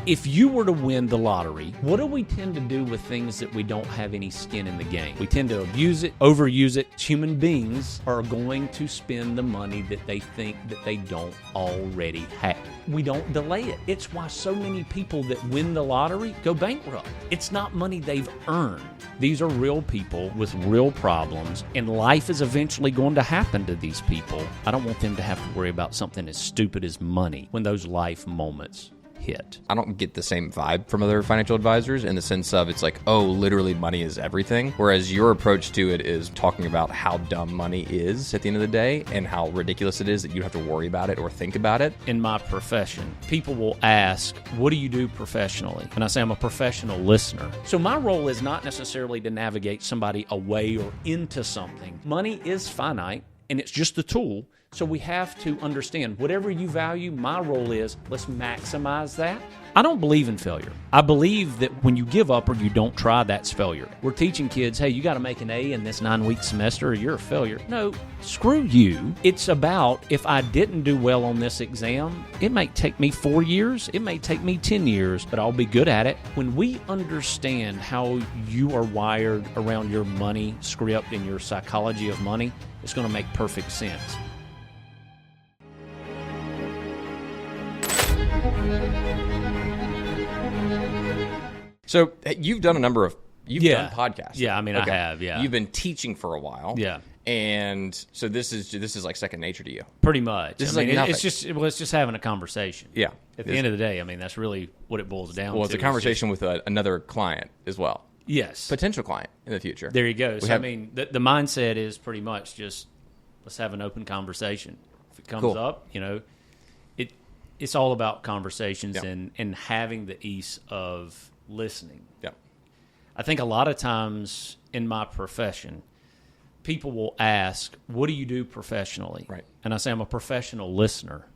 If you were to win the lottery, what do we tend to do with things that we don't have any skin in the game? We tend to abuse it, overuse it. Human beings are going to spend the money that they think that they don't already have. We don't delay it. It's why so many people that win the lottery go bankrupt. It's not money they've earned. These are real people with real problems, and life is eventually going to happen to these people. I don't want them to have to worry about something as stupid as money when those life moments hit. I don't get the same vibe from other financial advisors in the sense of it's like, oh, literally money is everything. Whereas your approach to it is talking about how dumb money is at the end of the day and how ridiculous it is that you have to worry about it or think about it. In my profession, people will ask, what do you do professionally? And I say I'm a professional listener. So my role is not necessarily to navigate somebody away or into something. Money is finite and it's just a tool. So we have to understand whatever you value, my role is let's maximize that. I don't believe in failure. I believe that when you give up or you don't try, that's failure. We're teaching kids, hey, you got to make an A in this 9-week semester or you're a failure. No, screw you. It's about if I didn't do well on this exam, it may take me 4 years, it may take me 10 years, but I'll be good at it. When we understand how you are wired around your money script and your psychology of money, it's going to make perfect sense. So you've done a number of done podcasts. Yeah, I mean, okay. I have. Yeah, you've been teaching for a while. Yeah, and so this is like second nature to you. Pretty much. This is like nothing. It's just having a conversation. Yeah. At the end of the day, I mean, that's really what it boils down to. Well, it's a conversation with another client as well. Yes, potential client in the future. There you go. So I mean, the mindset is pretty much just let's have an open conversation. If it comes up, you know, it's all about conversations and having the ease of listening. Yeah. I think a lot of times in my profession, people will ask, what do you do professionally? Right. And I say I'm a professional listener.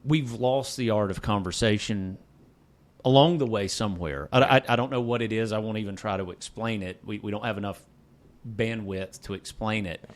We've lost the art of conversation along the way somewhere. I don't know what it is. I won't even try to explain it. We don't have enough bandwidth to explain it. Yeah.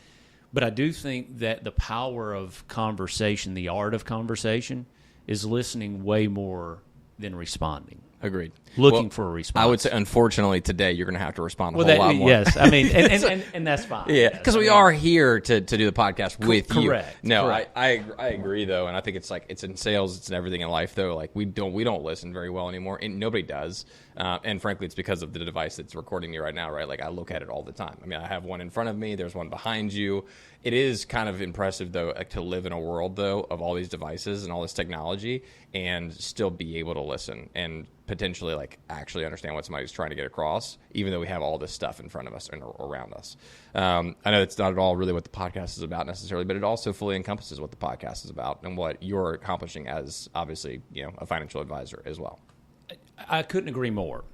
But I do think that the power of conversation, the art of conversation, is listening way more than responding. Agreed. Looking for a response. I would say, unfortunately, today you're going to have to respond a whole lot more. Yes, I mean, and that's fine. Yeah, because we are here to do the podcast with you. Correct. No, I agree though, and I think it's like it's in sales, it's in everything in life though. Like we don't listen very well anymore, and nobody does. And frankly, it's because of the device that's recording you right now, right? Like I look at it all the time. I mean, I have one in front of me. There's one behind you. It is kind of impressive though to live in a world though of all these devices and all this technology and still be able to listen and potentially like actually understand what somebody's trying to get across, even though we have all this stuff in front of us and around us. I know it's not at all really what the podcast is about necessarily, but it also fully encompasses what the podcast is about and what you're accomplishing as obviously, you know, a financial advisor as well. I couldn't agree more.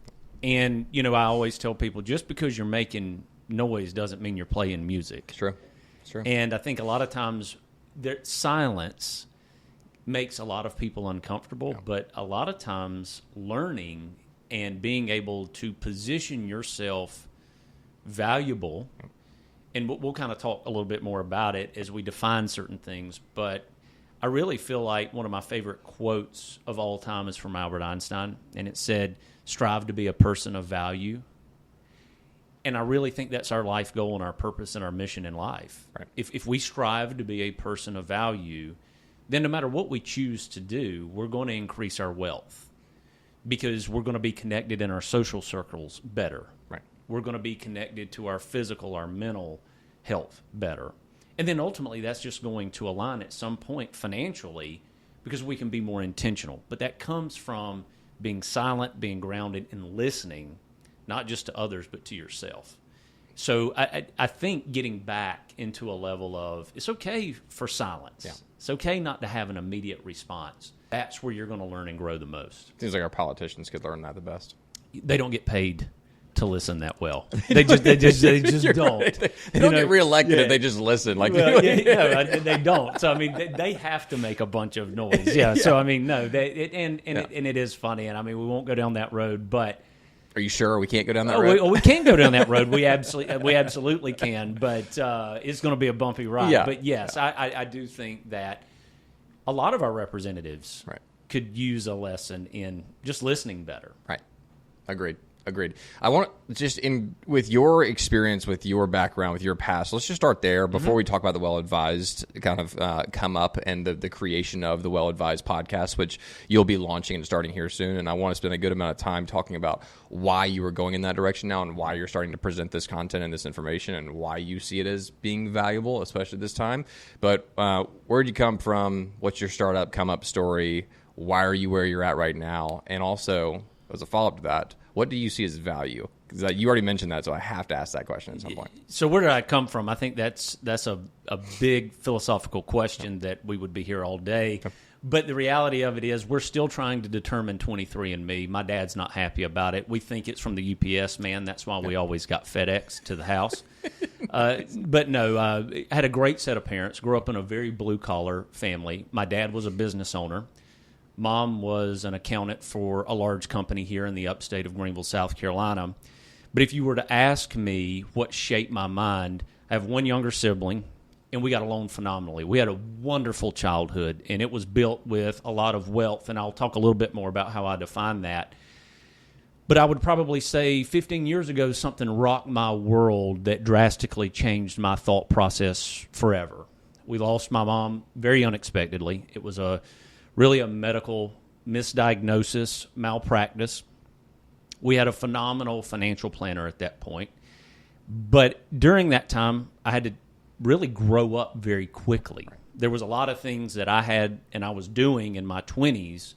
And, you know, I always tell people just because you're making noise doesn't mean you're playing music. It's true. It's true. And I think a lot of times silence makes a lot of people uncomfortable, but a lot of times learning and being able to position yourself valuable, and we'll kind of talk a little bit more about it as we define certain things, but I really feel like one of my favorite quotes of all time is from Albert Einstein, and it said, strive to be a person of value. And I really think that's our life goal and our purpose and our mission in life. Right. If we strive to be a person of value, then no matter what we choose to do, we're going to increase our wealth because we're going to be connected in our social circles better. Right. We're going to be connected to our physical, our mental health better. And then ultimately that's just going to align at some point financially because we can be more intentional. But that comes from being silent, being grounded, and listening, not just to others, but to yourself. So I think getting back into a level of it's okay for silence. Yeah. It's okay not to have an immediate response. That's where you're going to learn and grow the most. Seems like our politicians could learn that the best. They don't get paid to listen that well. They just don't. Right. They don't get reelected if they just listen. Like they don't. So I mean, they have to make a bunch of noise. Yeah. So I mean, no. It is funny, and I mean, we won't go down that road. But are you sure we can't go down that road? We can go down that road. We absolutely can. But it's going to be a bumpy ride. Yeah. But yes, I do think that a lot of our representatives could use a lesson in just listening better. Right. Agreed. I want to just with your experience, with your background, with your past, let's just start there before we talk about the Well-Advised kind of come up and the creation of the Well-Advised podcast, which you'll be launching and starting here soon. And I want to spend a good amount of time talking about why you are going in that direction now and why you're starting to present this content and this information and why you see it as being valuable, especially this time. But where'd you come from? What's your startup come up story? Why are you where you're at right now? And also, as a follow-up to that, what do you see as value? Because you already mentioned that, so I have to ask that question at some point. So where did I come from? I think that's a big philosophical question that we would be here all day. But the reality of it is we're still trying to determine 23andMe. My dad's not happy about it. We think it's from the UPS man. That's why we always got FedEx to the house. But no, I had a great set of parents. Grew up in a very blue-collar family. My dad was a business owner. Mom was an accountant for a large company here in the upstate of Greenville, South Carolina. But if you were to ask me what shaped my mind, I have one younger sibling, and we got along phenomenally. We had a wonderful childhood, and it was built with a lot of wealth, and I'll talk a little bit more about how I define that. But I would probably say 15 years ago, something rocked my world that drastically changed my thought process forever. We lost my mom very unexpectedly. It was really a medical misdiagnosis, malpractice. We had a phenomenal financial planner at that point. But during that time, I had to really grow up very quickly. There was a lot of things that I had and I was doing in my 20s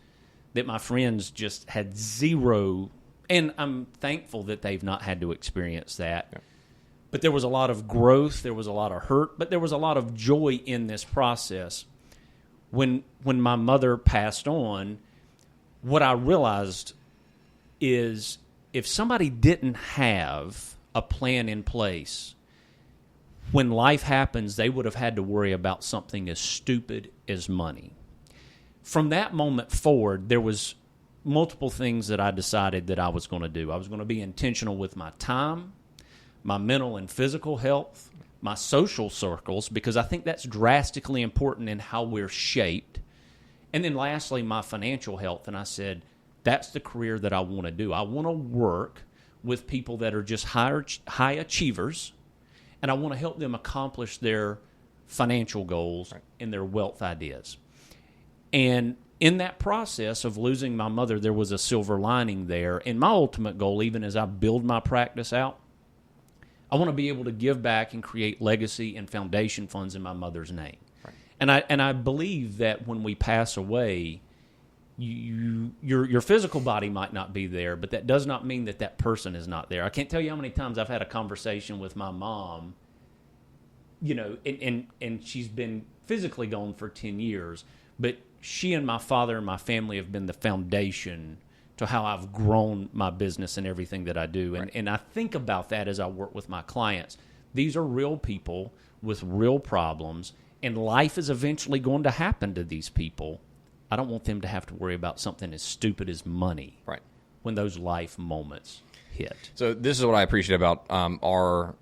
that my friends just had zero, and I'm thankful that they've not had to experience that. Yeah. But there was a lot of growth, there was a lot of hurt, but there was a lot of joy in this process. When my mother passed on, what I realized is if somebody didn't have a plan in place, when life happens, they would have had to worry about something as stupid as money. From that moment forward, there was multiple things that I decided that I was going to do. I was going to be intentional with my time, my mental and physical health, my social circles, because I think that's drastically important in how we're shaped. And then lastly, my financial health. And I said, that's the career that I want to do. I want to work with people that are just high achievers, and I want to help them accomplish their financial goals and their wealth ideas. And in that process of losing my mother, there was a silver lining there. And my ultimate goal, even as I build my practice out, I want to be able to give back and create legacy and foundation funds in my mother's name. Right. And I believe that when we pass away, your physical body might not be there, but that does not mean that person is not there. I can't tell you how many times I've had a conversation with my mom, and she's been physically gone for 10 years, but she and my father and my family have been the foundation to how I've grown my business and everything that I do. And, and I think about that as I work with my clients. These are real people with real problems, and life is eventually going to happen to these people. I don't want them to have to worry about something as stupid as money when those life moments hit. So this is what I appreciate about our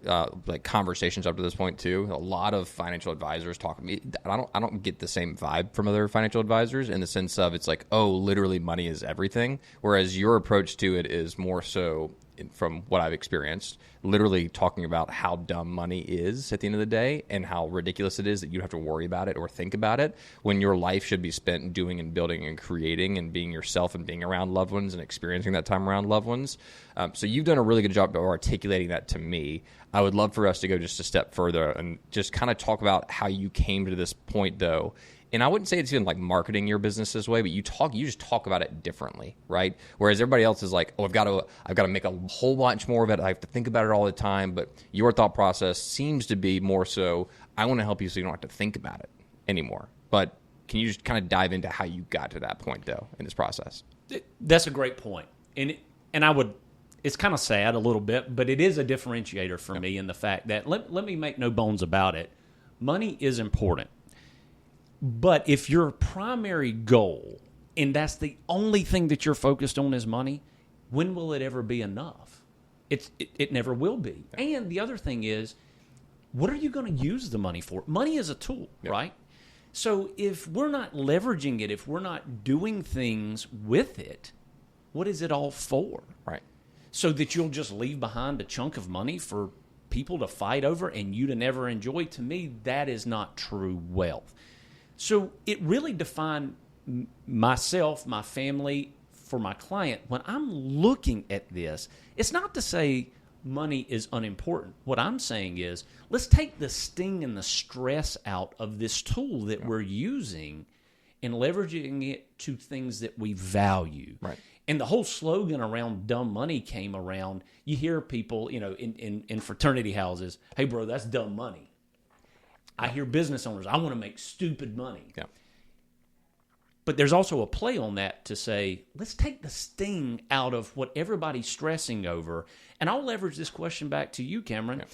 conversations up to this point too. A lot of financial advisors talk to me. I don't get the same vibe from other financial advisors in the sense of it's like, oh, literally money is everything. Whereas your approach to it is more so, from what I've experienced, literally talking about how dumb money is at the end of the day and how ridiculous it is that you have to worry about it or think about it when your life should be spent doing and building and creating and being yourself and being around loved ones and experiencing that time around loved ones. So you've done a really good job of articulating that to me. I would love for us to go just a step further and just kind of talk about how you came to this point, though. And I wouldn't say it's even like marketing your business this way, but you just talk about it differently, right? Whereas everybody else is like, oh, I've got to make a whole bunch more of it. I have to think about it all the time. But your thought process seems to be more so, I want to help you so you don't have to think about it anymore. But can you just kind of dive into how you got to that point, though, in this process? That's a great point. And it's kind of sad a little bit, but it is a differentiator for me in the fact that, let me make no bones about it, money is important. But if your primary goal, and that's the only thing that you're focused on is money, when will it ever be enough? It never will be. And the other thing is, what are you going to use the money for? Money is a tool, right? So if we're not leveraging it, if we're not doing things with it, what is it all for? Right. So that you'll just leave behind a chunk of money for people to fight over and you to never enjoy? To me, that is not true wealth. So it really defined myself, my family, for my client. When I'm looking at this, it's not to say money is unimportant. What I'm saying is, let's take the sting and the stress out of this tool that we're using and leveraging it to things that we value. Right. And the whole slogan around dumb money came around. You hear people, in fraternity houses, hey, bro, that's dumb money. I hear business owners, I want to make stupid money. Yeah. But there's also a play on that to say, let's take the sting out of what everybody's stressing over. And I'll leverage this question back to you, Cameron. Yeah.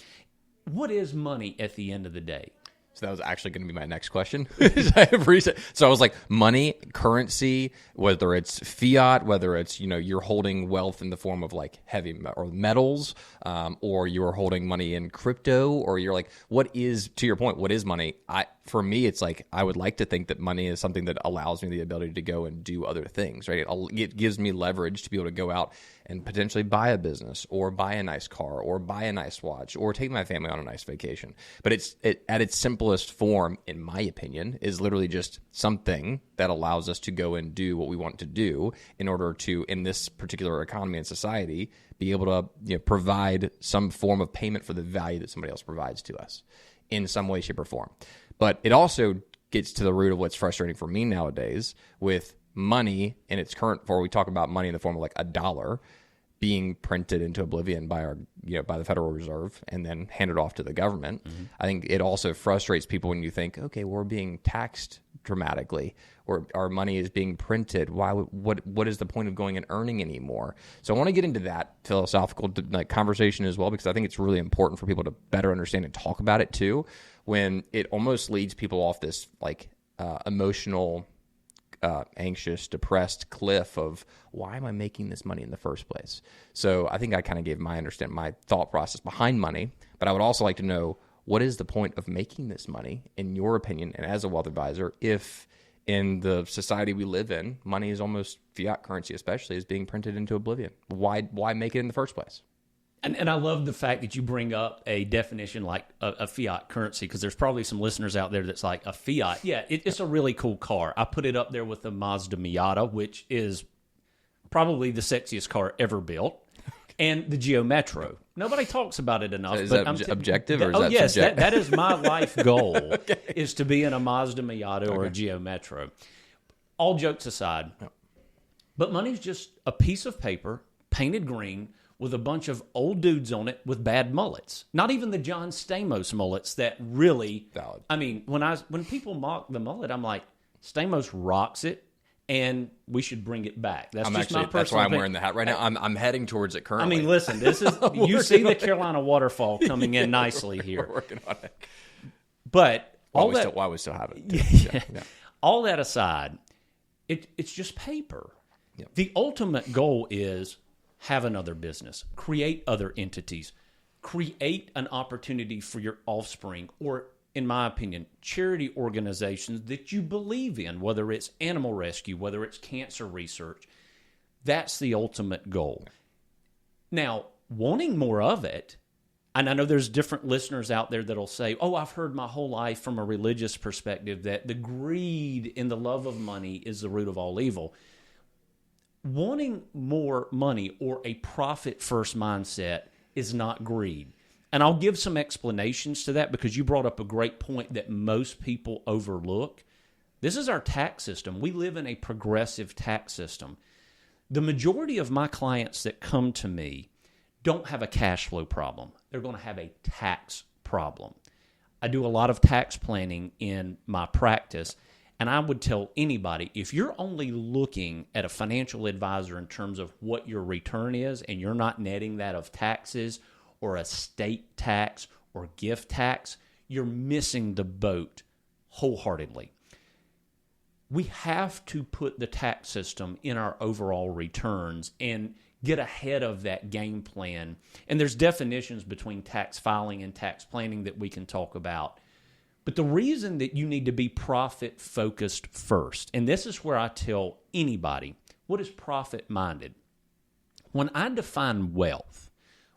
What is money at the end of the day? So that was actually going to be my next question. So I was like, money, currency, whether it's fiat, whether it's, you're holding wealth in the form of like heavy or metals, or you're holding money in crypto, or you're like, what is, to your point, what is money? For me, it's like, I would like to think that money is something that allows me the ability to go and do other things, right? It gives me leverage to be able to go out and potentially buy a business or buy a nice car or buy a nice watch or take my family on a nice vacation. But at its simplest form, in my opinion, is literally just something that allows us to go and do what we want to do in order to, in this particular economy and society, be able to provide some form of payment for the value that somebody else provides to us in some way, shape, or form. But it also gets to the root of what's frustrating for me nowadays with money in its current form. We talk about money in the form of like a dollar being printed into oblivion by by the Federal Reserve and then handed off to the government. Mm-hmm. I think it also frustrates people when you think, okay, we're being taxed dramatically, or our money is being printed. What is the point of going and earning anymore? So I want to get into that philosophical conversation as well, because I think it's really important for people to better understand and talk about it too, when it almost leads people off this emotional, anxious, depressed cliff of why am I making this money in the first place? So I think I kind of gave my thought process behind money, but I would also like to know, what is the point of making this money, in your opinion, and as a wealth advisor, if in the society we live in, money is almost, fiat currency especially, is being printed into oblivion? Why make it in the first place? And I love the fact that you bring up a definition like a fiat currency, because there's probably some listeners out there that's like, a fiat. Yeah, it's a really cool car. I put it up there with the Mazda Miata, which is probably the sexiest car ever built, and the Geo Metro. Nobody talks about it enough. Is that objective or is that yes, subjective? that is my life goal, is to be in a Mazda Miata or a Geo Metro. All jokes aside, but money's just a piece of paper painted green with a bunch of old dudes on it with bad mullets. Not even the John Stamos mullets that really... Valid. I mean, when people mock the mullet, I'm like, Stamos rocks it, and we should bring it back. That's my personal That's why I'm opinion. wearing the hat right now. I'm heading towards it currently. I mean, listen, this is... you see the Carolina waterfall coming in nicely here. We're working on it. But while we still have it. Yeah. All that aside, it's just paper. Yep. The ultimate goal is... have another business, create other entities, create an opportunity for your offspring, or, in my opinion, charity organizations that you believe in, whether it's animal rescue, whether it's cancer research. That's the ultimate goal. Now, wanting more of it, and I know there's different listeners out there that'll say, oh, I've heard my whole life from a religious perspective that the greed and the love of money is the root of all evil. Wanting more money or a profit-first mindset is not greed. And I'll give some explanations to that, because you brought up a great point that most people overlook. This is our tax system. We live in a progressive tax system. The majority of my clients that come to me don't have a cash flow problem. They're going to have a tax problem. I do a lot of tax planning in my practice. And I would tell anybody, if you're only looking at a financial advisor in terms of what your return is, and you're not netting that of taxes or estate tax or gift tax, you're missing the boat wholeheartedly. We have to put the tax system in our overall returns and get ahead of that game plan. And there's definitions between tax filing and tax planning that we can talk about. But the reason that you need to be profit focused first, and this is where I tell anybody, what is profit minded? When I define wealth,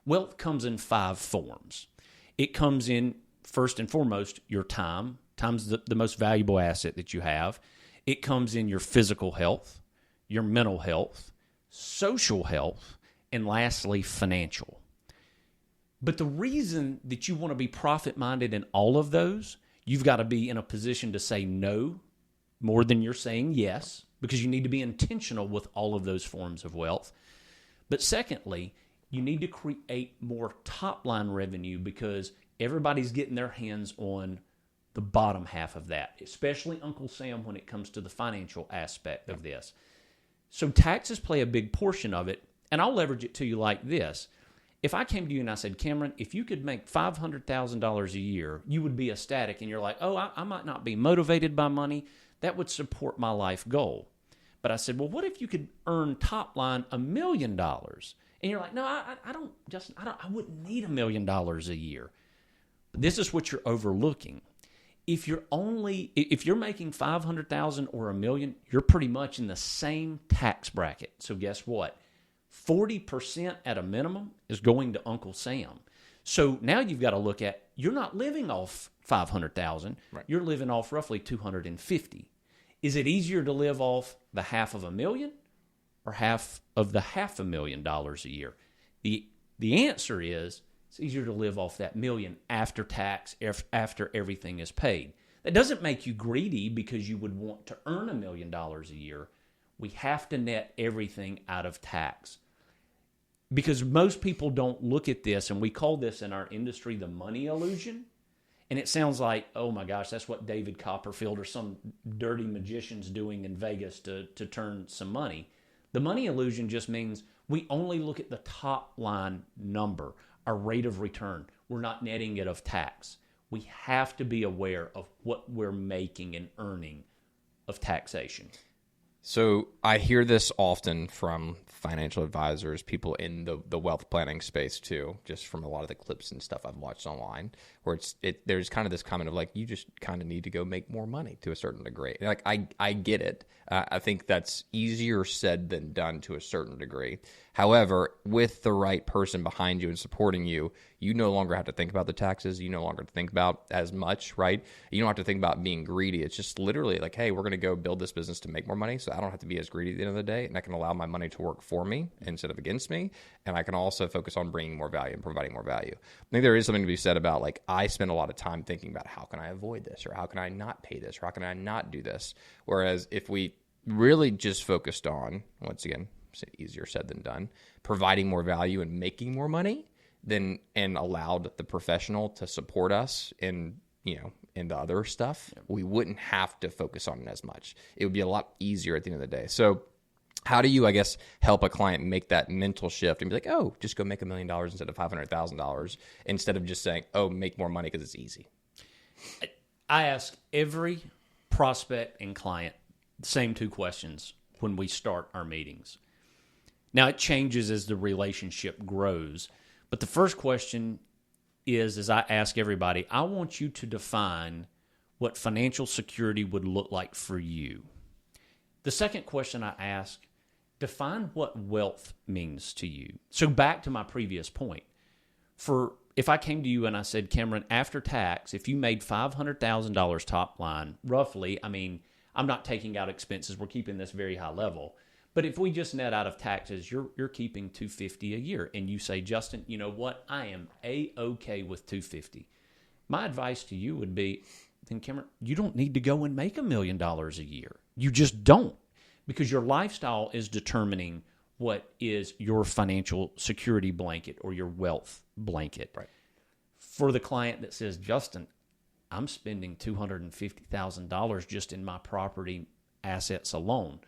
wealth comes in 5 forms. It comes in, first and foremost, your time. Time's the most valuable asset that you have. It comes in your physical health, your mental health, social health, and lastly, financial. But the reason that you want to be profit-minded in all of those, you've got to be in a position to say no more than you're saying yes, because you need to be intentional with all of those forms of wealth. But secondly, you need to create more top-line revenue because everybody's getting their hands on the bottom half of that, especially Uncle Sam when it comes to the financial aspect of this. So taxes play a big portion of it, and I'll leverage it to you like this. If I came to you and I said, Cameron, if you could make $500,000 a year, you would be ecstatic, and you're like, oh, I might not be motivated by money. That would support my life goal. But I said, well, what if you could earn top line $1 million? And you're like, no, I wouldn't need $1 million a year. This is what you're overlooking. If you're making $500,000 or $1 million, you're pretty much in the same tax bracket. So guess what? 40% at a minimum is going to Uncle Sam. So now you've got to look at, you're not living off $500,000. Right. You're living off roughly $250,000. Is it easier to live off the $500,000 or half of the $500,000 a year? The answer is it's easier to live off that $1 million after tax, after everything is paid. That doesn't make you greedy because you would want to earn $1 million a year. We have to net everything out of tax. Because most people don't look at this, and we call this in our industry the money illusion. And it sounds like, oh my gosh, that's what David Copperfield or some dirty magician's doing in Vegas to turn some money. The money illusion just means we only look at the top line number, our rate of return. We're not netting it of tax. We have to be aware of what we're making and earning of taxation. So I hear this often from financial advisors, people in the wealth planning space too, just from a lot of the clips and stuff I've watched online, where there's kind of this comment of like, you just kind of need to go make more money to a certain degree. And like I get it. I think that's easier said than done to a certain degree. However, with the right person behind you and supporting you, you no longer have to think about the taxes. You no longer have to think about as much, right? You don't have to think about being greedy. It's just literally like, hey, we're going to go build this business to make more money, so I don't have to be as greedy at the end of the day, and I can allow my money to work for me instead of against me, and I can also focus on bringing more value and providing more value. I think there is something to be said about, like, I spend a lot of time thinking about how can I avoid this, or how can I not pay this, or how can I not do this, whereas if we really just focused on, once again, easier said than done, providing more value and making more money, and allowed the professional to support us in the other stuff, we wouldn't have to focus on it as much. It would be a lot easier at the end of the day. So how do you, I guess, help a client make that mental shift and be like, oh, just go make $1 million instead of $500,000, instead of just saying, oh, make more money because it's easy? I ask every prospect and client the same 2 questions when we start our meetings. Now, it changes as the relationship grows, but the first question is, as I ask everybody, I want you to define what financial security would look like for you. The second question I ask, define what wealth means to you. So back to my previous point. If I came to you and I said, Cameron, after tax, if you made $500,000 top line, roughly, I mean, I'm not taking out expenses. We're keeping this very high level. But if we just net out of taxes, you're keeping $250 a year. And you say, Justin, you know what? I am A-okay with $250. My advice to you would be, then Cameron, you don't need to go and make $1 million a year. You just don't. Because your lifestyle is determining what is your financial security blanket or your wealth blanket. Right. For the client that says, Justin, I'm spending $250,000 just in my property assets alone.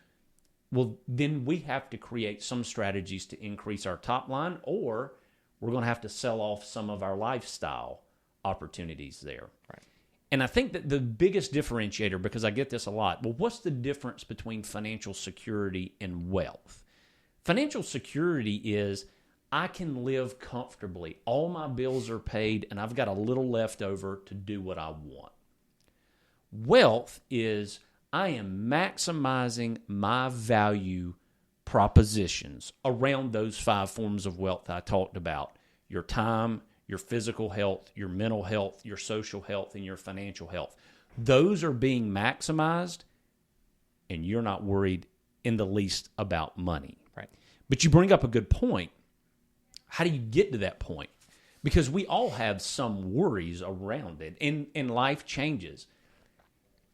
Well, then we have to create some strategies to increase our top line, or we're going to have to sell off some of our lifestyle opportunities there. Right. And I think that the biggest differentiator, because I get this a lot, well, what's the difference between financial security and wealth? Financial security is I can live comfortably. All my bills are paid, and I've got a little left over to do what I want. Wealth is I am maximizing my value propositions around those 5 forms of wealth I talked about. Your time, your physical health, your mental health, your social health, and your financial health. Those are being maximized, and you're not worried in the least about money. Right. But you bring up a good point. How do you get to that point? Because we all have some worries around it, and life changes.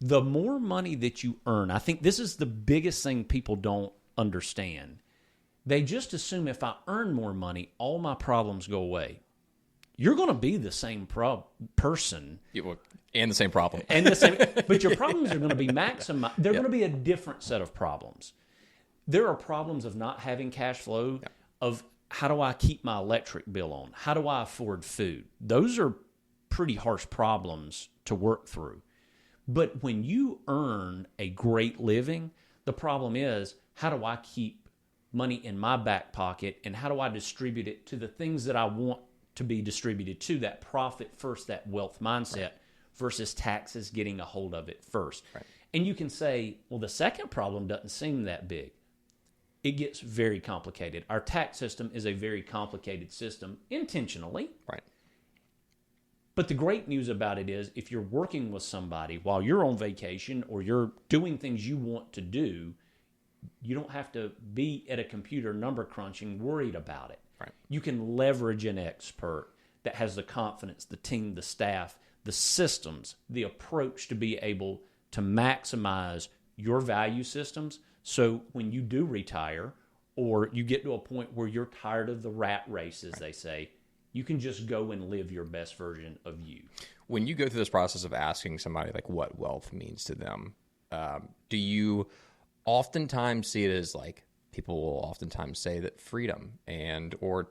The more money that you earn, I think this is the biggest thing people don't understand. They just assume if I earn more money, all my problems go away. You're going to be the same person. And the same problem. But your problems are going to be maximized. They're going to be a different set of problems. There are problems of not having cash flow, of how do I keep my electric bill on? How do I afford food? Those are pretty harsh problems to work through. But when you earn a great living, the problem is, how do I keep money in my back pocket, and how do I distribute it to the things that I want to be distributed to, that profit first, that wealth mindset, versus taxes getting a hold of it first. Right. And you can say, well, the second problem doesn't seem that big. It gets very complicated. Our tax system is a very complicated system intentionally. Right. But the great news about it is, if you're working with somebody while you're on vacation or you're doing things you want to do, you don't have to be at a computer number crunching worried about it. Right. You can leverage an expert that has the confidence, the team, the staff, the systems, the approach to be able to maximize your value systems. So when you do retire, or you get to a point where you're tired of the rat race, as they say, you can just go and live your best version of you. When you go through this process of asking somebody like what wealth means to them, do you oftentimes see it as like, people will oftentimes say that freedom or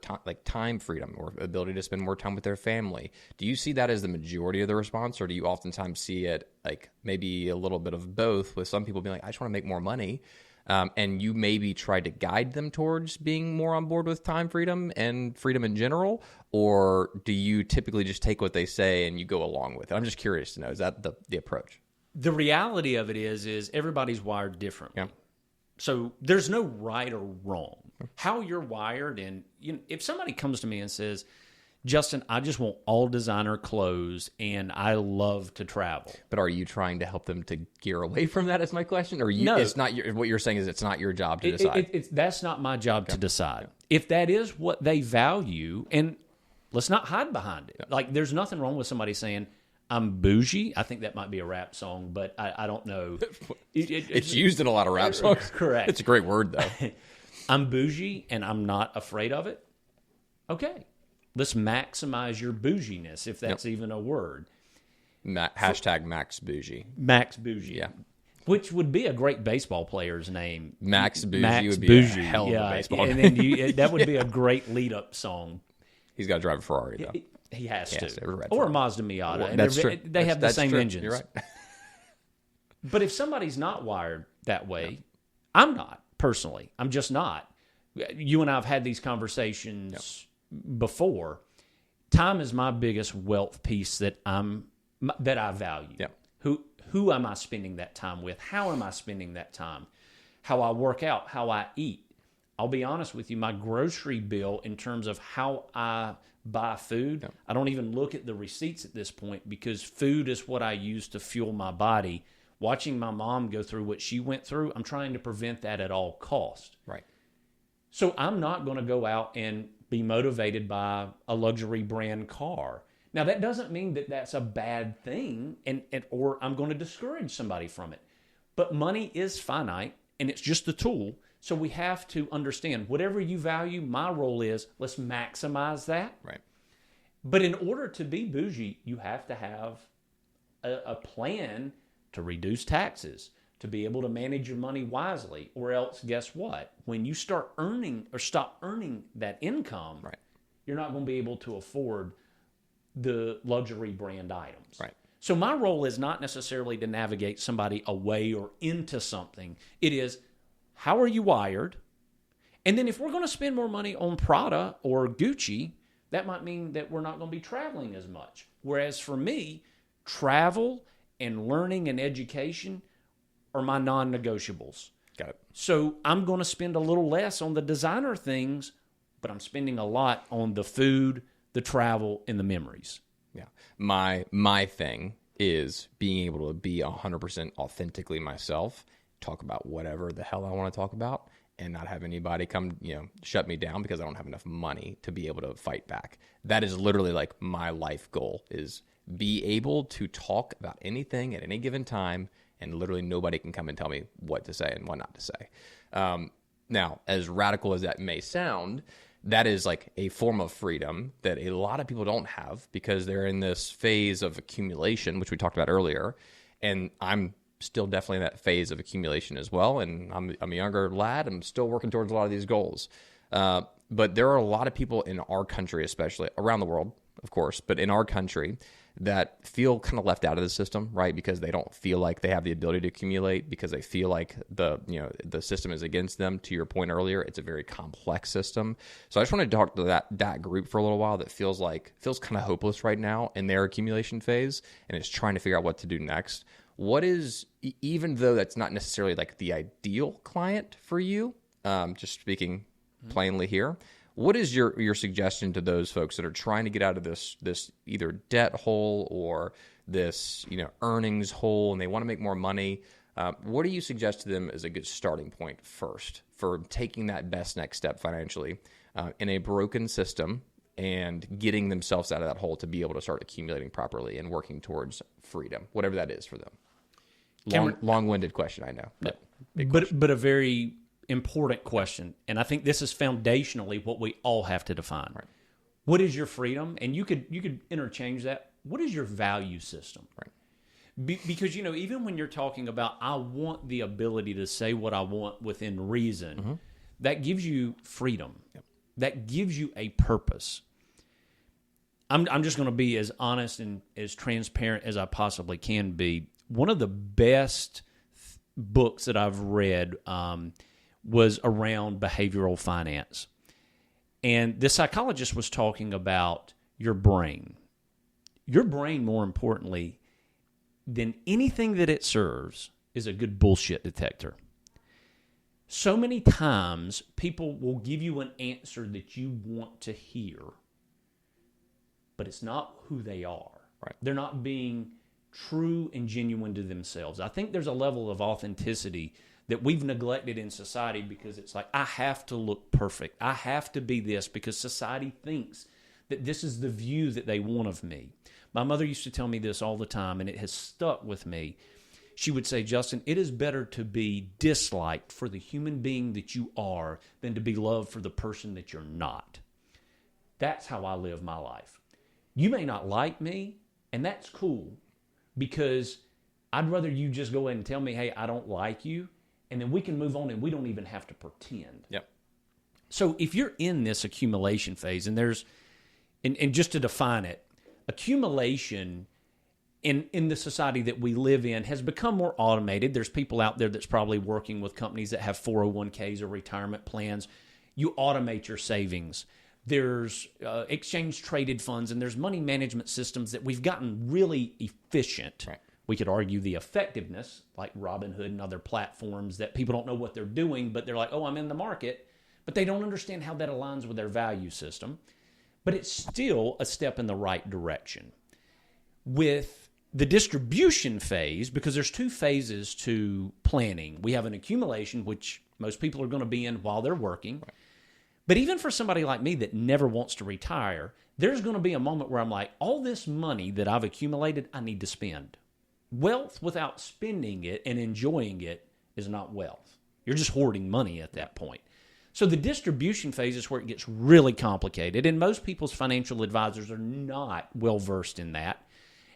time freedom or ability to spend more time with their family. Do you see that as the majority of the response, or do you oftentimes see it like maybe a little bit of both, with some people being like, I just want to make more money, and you maybe try to guide them towards being more on board with time freedom and freedom in general? Or do you typically just take what they say and you go along with it? I'm just curious to know, is that the approach? The reality of it is everybody's wired differently. Yeah. So there's no right or wrong. How you're wired, and if somebody comes to me and says, Justin, I just want all designer clothes and I love to travel. But are you trying to help them to gear away from that, is my question? Or No. It's not what you're saying is it's not your job to decide? That's not my job to decide. If that is what they value, and let's not hide behind it. Yeah. Like, there's nothing wrong with somebody saying, I'm bougie. I think that might be a rap song, but I don't know. It's used in a lot of rap songs. Correct. It's a great word, though. I'm bougie and I'm not afraid of it. Okay. Let's maximize your bouginess, if that's even a word. Hashtag Max Bougie. Max Bougie. Yeah. Which would be a great baseball player's name. Max Bougie Max would be Bougie. a hell of a baseball and name. then that would be a great lead-up song. He's got to drive a Ferrari, though. He has to. Or Or a Mazda Miata. Well, and that's true. They have the same true. engines. You're right. But if somebody's not wired that way, I'm not, personally. I'm just not. You and I have had these conversations before. Time is my biggest wealth piece that I value. Yeah. Who am I spending that time with? How am I spending that time? How I work out, how I eat. I'll be honest with you, my grocery bill in terms of how I buy food, I don't even look at the receipts at this point, because food is what I use to fuel my body. Watching my mom go through what she went through, I'm trying to prevent that at all cost. Right. So I'm not going to go out and be motivated by a luxury brand car. Now, that doesn't mean that that's a bad thing, or I'm going to discourage somebody from it. But money is finite, and it's just a tool. So we have to understand, whatever you value, my role is, let's maximize that. Right. But in order to be bougie, you have to have a plan to reduce taxes, to be able to manage your money wisely, or else guess what? When you start earning or stop earning that income, you're not going to be able to afford the luxury brand items. Right. So my role is not necessarily to navigate somebody away or into something. It is, how are you wired? And then if we're going to spend more money on Prada or Gucci, that might mean that we're not going to be traveling as much. Whereas for me, travel and learning and education are my non-negotiables. Got it. So I'm going to spend a little less on the designer things, but I'm spending a lot on the food, the travel, and the memories. Yeah. My thing is being able to be 100% authentically myself, talk about whatever the hell I want to talk about, and not have anybody come, shut me down because I don't have enough money to be able to fight back. That is literally like my life goal, is be able to talk about anything at any given time, and literally nobody can come and tell me what to say and what not to say. Now, as radical as that may sound, that is like a form of freedom that a lot of people don't have because they're in this phase of accumulation, which we talked about earlier. And I'm still definitely in that phase of accumulation as well. And I'm a younger lad. I'm still working towards a lot of these goals. But there are a lot of people in our country, especially around the world, of course, but in our country that feel kind of left out of the system, right? Because they don't feel like they have the ability to accumulate, because they feel like the system is against them. To your point earlier, it's a very complex system. So I just wanted to talk to that group for a little while that feels kind of hopeless right now in their accumulation phase and is trying to figure out what to do next. What is, even though that's not necessarily like the ideal client for you, just speaking plainly here, what is your suggestion to those folks that are trying to get out of this either debt hole or this earnings hole, and they want to make more money? What do you suggest to them as a good starting point first for taking that best next step financially in a broken system and getting themselves out of that hole to be able to start accumulating properly and working towards freedom, whatever that is for them? Long-winded question, I know, but a very important question, and I think this is foundationally what we all have to define. Right. What is your freedom? And you could interchange that. What is your value system? Right. Because even when you're talking about I want the ability to say what I want within reason, that gives you freedom. Yep. That gives you a purpose. I'm just going to be as honest and as transparent as I possibly can be. One of the best books that I've read was around behavioral finance. And the psychologist was talking about your brain. Your brain, more importantly than anything that it serves, is a good bullshit detector. So many times, people will give you an answer that you want to hear, but it's not who they are. Right. They're not being true and genuine to themselves. I think there's a level of authenticity that we've neglected in society because it's like, I have to look perfect. I have to be this because society thinks that this is the view that they want of me. My mother used to tell me this all the time, and it has stuck with me. She would say, Justin, it is better to be disliked for the human being that you are than to be loved for the person that you're not. That's how I live my life. You may not like me, and that's cool, because I'd rather you just go ahead and tell me, hey, I don't like you, and then we can move on and we don't even have to pretend. Yep. So if you're in this accumulation phase, and just to define it, accumulation in the society that we live in has become more automated. There's people out there that's probably working with companies that have 401ks or retirement plans. You automate your savings. There's exchange-traded funds, and there's money management systems that we've gotten really efficient. Right. We could argue the effectiveness, like Robinhood and other platforms, that people don't know what they're doing, but they're like, oh, I'm in the market, but they don't understand how that aligns with their value system. But it's still a step in the right direction. With the distribution phase, because there's two phases to planning. We have an accumulation, which most people are going to be in while they're working. Right. But even for somebody like me that never wants to retire, there's going to be a moment where I'm like, all this money that I've accumulated, I need to spend. Wealth without spending it and enjoying it is not wealth. You're just hoarding money at that point. So the distribution phase is where it gets really complicated, and most people's financial advisors are not well-versed in that.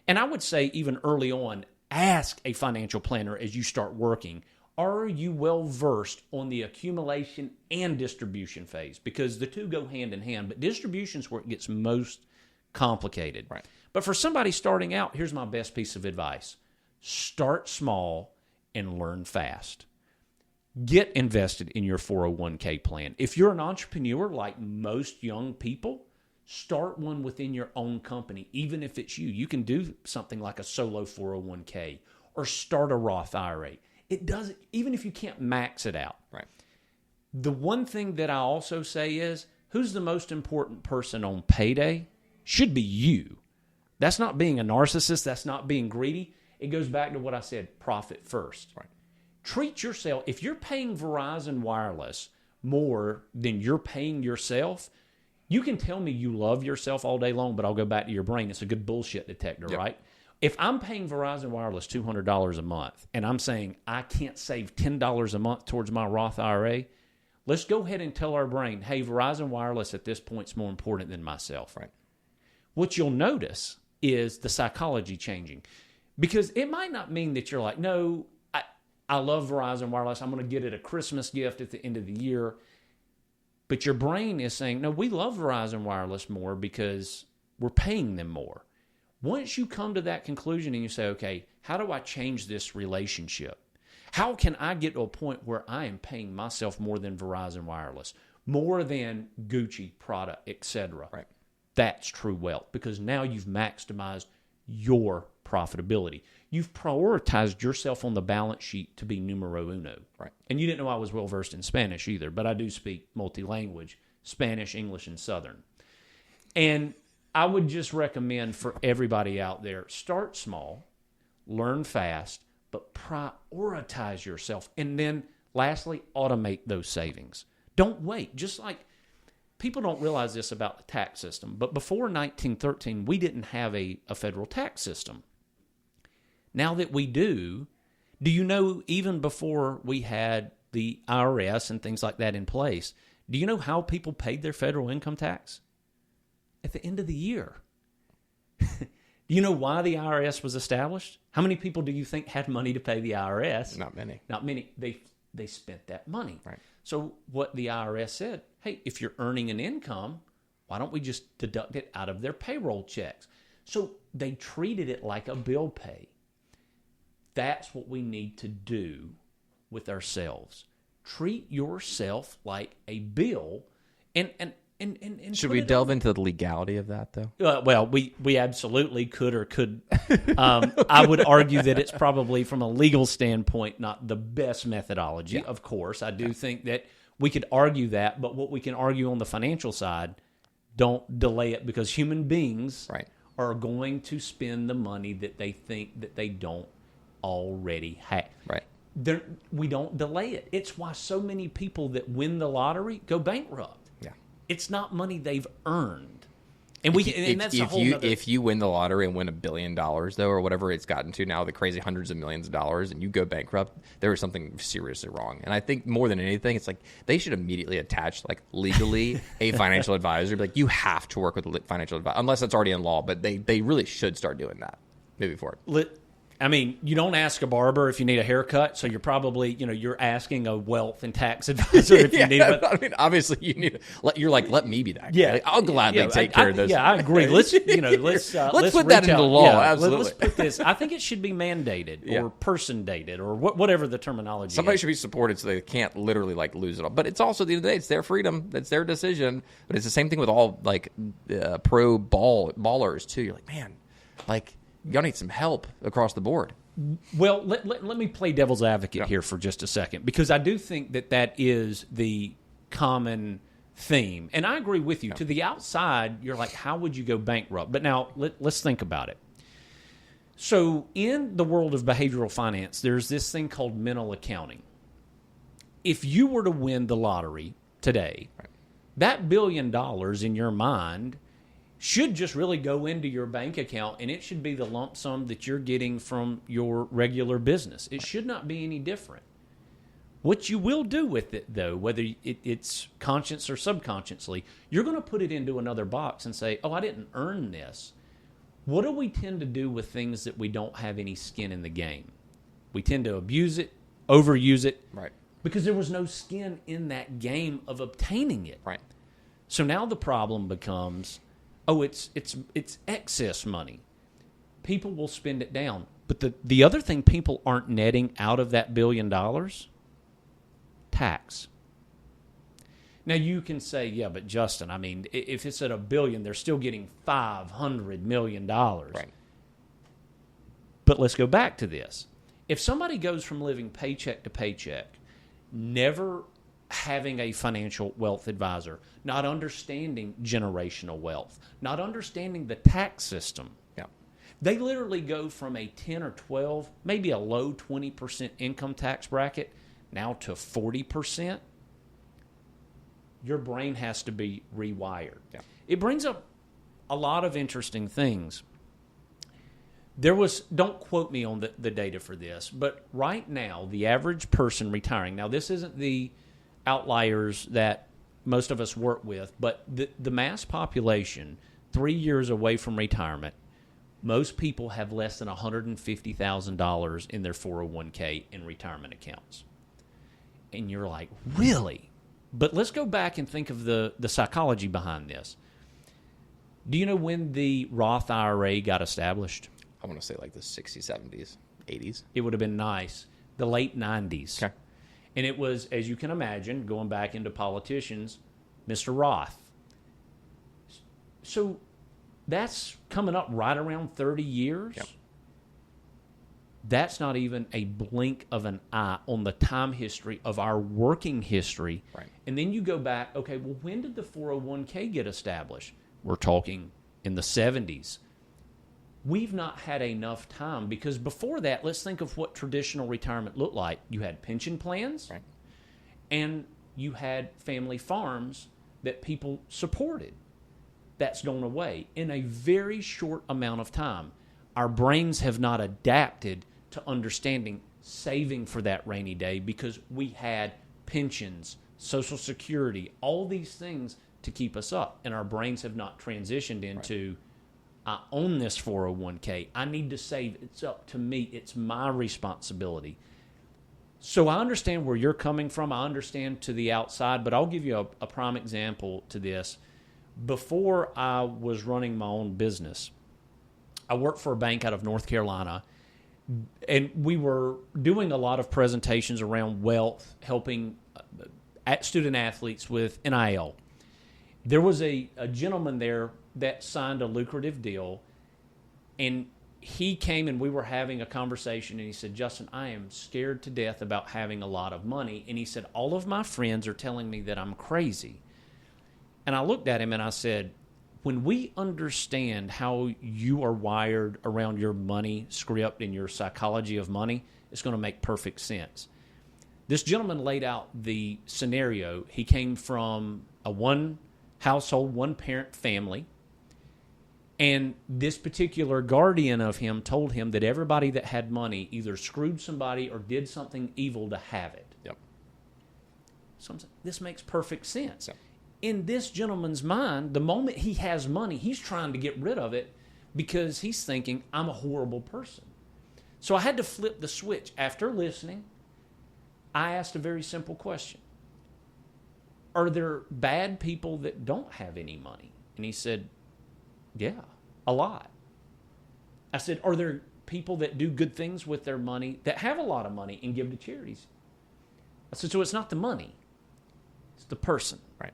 And I would say even early on, ask a financial planner as you start working, are you well-versed on the accumulation and distribution phase? Because the two go hand in hand, but distribution is where it gets most complicated. Right. But for somebody starting out, here's my best piece of advice. Start small and learn fast. Get invested in your 401k plan. If you're an entrepreneur like most young people, Start one within your own company, even if it's you. You can do something like a solo 401k or start a Roth IRA. It doesn't, even if you can't max it out. Right. The one thing that I also say is, who's the most important person on payday? Should be you. That's not being a narcissist. That's not being greedy. It goes back to what I said, profit first. Right. Treat yourself. If you're paying Verizon Wireless more than you're paying yourself, you can tell me you love yourself all day long, but I'll go back to your brain. It's a good bullshit detector, yep. right? If I'm paying Verizon Wireless $200 a month and I'm saying I can't save $10 a month towards my Roth IRA, let's go ahead and tell our brain, hey, Verizon Wireless at this point is more important than myself. Right. What you'll notice is the psychology changing. Because it might not mean that you're like, no, I love Verizon Wireless. I'm going to get it a Christmas gift at the end of the year. But your brain is saying, no, we love Verizon Wireless more because we're paying them more. Once you come to that conclusion and you say, okay, how do I change this relationship? How can I get to a point where I am paying myself more than Verizon Wireless, more than Gucci, Prada, etc.? Right. That's true wealth, because now you've maximized your profitability. You've prioritized yourself on the balance sheet to be numero uno. Right. And you didn't know I was well-versed in Spanish either, but I do speak multi-language, Spanish, English, and Southern. And I would just recommend for everybody out there, start small, learn fast, but prioritize yourself. And then lastly, automate those savings. Don't wait. Just like people don't realize this about the tax system, but before 1913, we didn't have a federal tax system. Now that we do you know, even before we had the IRS and things like that in place, do you know how people paid their federal income tax? At the end of the year. Do you know why the IRS was established? How many people do you think had money to pay the IRS? Not many. Not many. They spent that money. Right. So what the IRS said, hey, if you're earning an income, why don't we just deduct it out of their payroll checks? So they treated it like a bill pay. That's what we need to do with ourselves. Treat yourself like a bill, and should we delve into the legality of that, though? Well, we absolutely could or could. I would argue that it's probably, from a legal standpoint, not the best methodology. Yeah. Of course, I do think that we could argue that, but what we can argue on the financial side, don't delay it, because human beings are going to spend the money that they think that they don't already have. Right. We don't delay it. It's why so many people that win the lottery go bankrupt. Yeah. It's not money they've earned. And that's a whole other... If you win the lottery and win $1 billion, though, or whatever it's gotten to now, the crazy hundreds of millions of dollars, and you go bankrupt, there is something seriously wrong. And I think more than anything, it's like they should immediately attach, like, legally a financial advisor. Like, you have to work with a financial advisor, unless that's already in law. But they really should start doing that moving forward. I mean, you don't ask a barber if you need a haircut, so you're probably, you're asking a wealth and tax advisor if you need it. I mean, obviously, you're like, let me be that guy. Yeah, like, I'll gladly take care of those. Yeah, I agree. Let's put that into law. Yeah, absolutely. Let's put this. I think it should be mandated or person dated or whatever the terminology. Somebody is. Should be supported so they can't literally like lose it all. But it's also, at the end of the day, it's their freedom, it's their decision. But it's the same thing with all like pro ballers too. You're like, man, like. Y'all need some help across the board. Well, let me play devil's advocate here for just a second, because I do think that is the common theme. And I agree with you. To the outside, you're like, how would you go bankrupt? But now let's think about it. So in the world of behavioral finance, there's this thing called mental accounting. If you were to win the lottery today, that $1 billion in your mind should just really go into your bank account, and it should be the lump sum that you're getting from your regular business. It should not be any different. What you will do with it, though, whether it's conscious or subconsciously, you're going to put it into another box and say, oh, I didn't earn this. What do we tend to do with things that we don't have any skin in the game? We tend to abuse it, overuse it, because there was no skin in that game of obtaining it. Right. So now the problem becomes... oh, it's excess money. People will spend it down. But the other thing people aren't netting out of that $1 billion, tax. Now, you can say, yeah, but Justin, I mean, if it's at $1 billion, they're still getting $500 million. Right. But let's go back to this. If somebody goes from living paycheck to paycheck, never having a financial wealth advisor, not understanding generational wealth, not understanding the tax system, Yeah. they literally go from a 10 or 12, maybe a low 20% income tax bracket, now to 40%. Your brain has to be rewired. Yeah. It brings up a lot of interesting things. Don't quote me on the data for this, but right now, the average person retiring, now this isn't the outliers that most of us work with, but the mass population, 3 years away from retirement, most people have less than $150,000 in their 401k in retirement accounts. And you're like, really? But let's go back and think of the psychology behind this. Do you know when the Roth IRA got established? I want to say like the 60s, 70s, 80s. It would have been nice. The late 90s. Okay. And it was, as you can imagine, going back into politicians, Mr. Roth. So that's coming up right around 30 years. Yep. That's not even a blink of an eye on the time history of our working history. Right. And then you go back, okay, well, when did the 401k get established? We're talking in the 70s. We've not had enough time because before that, let's think of what traditional retirement looked like. You had pension plans, Right. and you had family farms that people supported. That's gone away in a very short amount of time. Our brains have not adapted to understanding saving for that rainy day because we had pensions, Social Security, all these things to keep us up, and our brains have not transitioned into, I own this 401k. I need to save. It's up to me. It's my responsibility. So I understand where you're coming from. I understand to the outside, but I'll give you a prime example to this. Before I was running my own business, I worked for a bank out of North Carolina, and we were doing a lot of presentations around wealth, helping student athletes with NIL. There was a gentleman there that signed a lucrative deal, and he came and we were having a conversation, and he said, Justin, I am scared to death about having a lot of money. And he said, all of my friends are telling me that I'm crazy. And I looked at him and I said, when we understand how you are wired around your money script and your psychology of money, it's going to make perfect sense. This gentleman laid out the scenario. He came from a one household, one parent family. And this particular guardian of him told him that everybody that had money either screwed somebody or did something evil to have it. Yep. So I'm saying, this makes perfect sense. Yep. In this gentleman's mind, the moment he has money, he's trying to get rid of it because he's thinking, I'm a horrible person. So I had to flip the switch. After listening, I asked a very simple question. Are there bad people that don't have any money? And he said, yeah, a lot. I said, are there people that do good things with their money that have a lot of money and give to charities? I said, so it's not the money, it's the person. Right.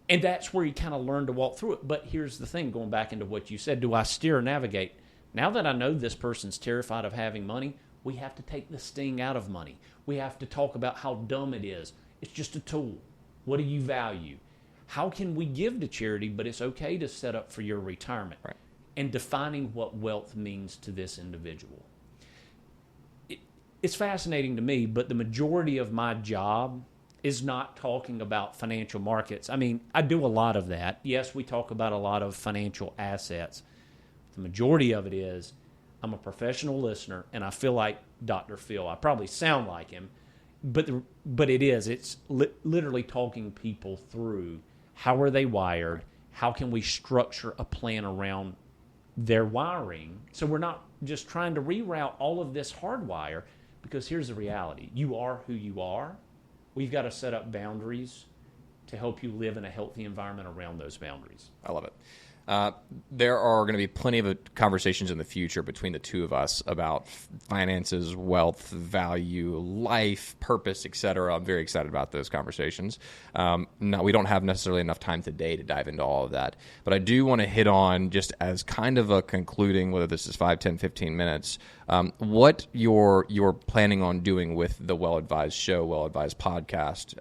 And that's where you kind of learn to walk through it. But here's the thing, going back into what you said, do I steer or navigate? Now that I know this person's terrified of having money, we have to take the sting out of money. We have to talk about how dumb it is. It's just a tool. What do you value? How can we give to charity, but it's okay to set up for your retirement? Right. And defining what wealth means to this individual. It's fascinating to me, but the majority of my job is not talking about financial markets. I mean, I do a lot of that. Yes, we talk about a lot of financial assets. The majority of it is I'm a professional listener, and I feel like Dr. Phil. I probably sound like him, but it is. It's literally talking people through how are they wired, how can we structure a plan around their wiring, so we're not just trying to reroute all of this hardwire, because here's the reality. You are who you are. We've got to set up boundaries to help you live in a healthy environment around those boundaries. I love it. There are going to be plenty of conversations in the future between the two of us about finances, wealth, value, life, purpose, etc. I'm very excited about those conversations. Now, we don't have necessarily enough time today to dive into all of that, but I do want to hit on, just as kind of a concluding, whether this is 5, 10, 15 minutes, what you're planning on doing with the Well Advised show, Well Advised podcast,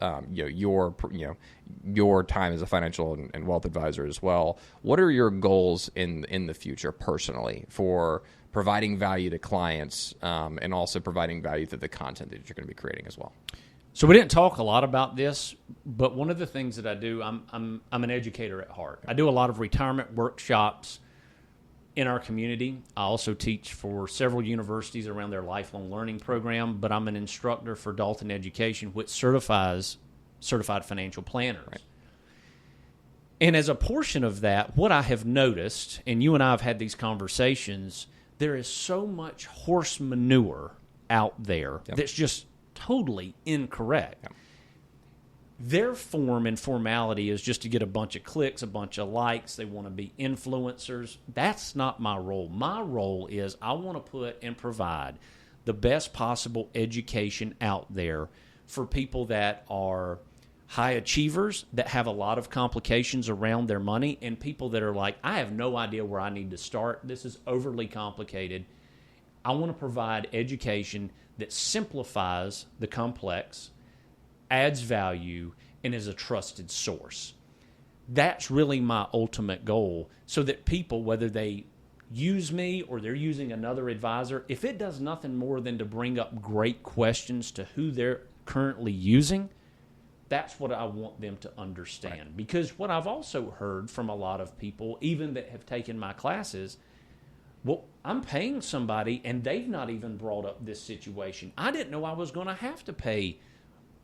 your time as a financial and wealth advisor as well. What are your goals in the future personally for providing value to clients, and also providing value through the content that you're going to be creating as well? So we didn't talk a lot about this, but one of the things that I do, I'm an educator at heart. I do a lot of retirement workshops in our community. I also teach for several universities around their lifelong learning program, but I'm an instructor for Dalton Education, which certifies certified financial planners. Right. And as a portion of that, what I have noticed, and you and I have had these conversations, there is so much horse manure out there that's just totally incorrect. Yep. Their form and formality is just to get a bunch of clicks, a bunch of likes. They want to be influencers. That's not my role. My role is I want to put and provide the best possible education out there for people that are high achievers, that have a lot of complications around their money, and people that are like, I have no idea where I need to start. This is overly complicated. I want to provide education that simplifies the complex, adds value, and is a trusted source. That's really my ultimate goal, so that people, whether they use me or they're using another advisor, if it does nothing more than to bring up great questions to who they're currently using, that's what I want them to understand. Right. Because what I've also heard from a lot of people, even that have taken my classes, well, I'm paying somebody and they've not even brought up this situation. I didn't know I was going to have to pay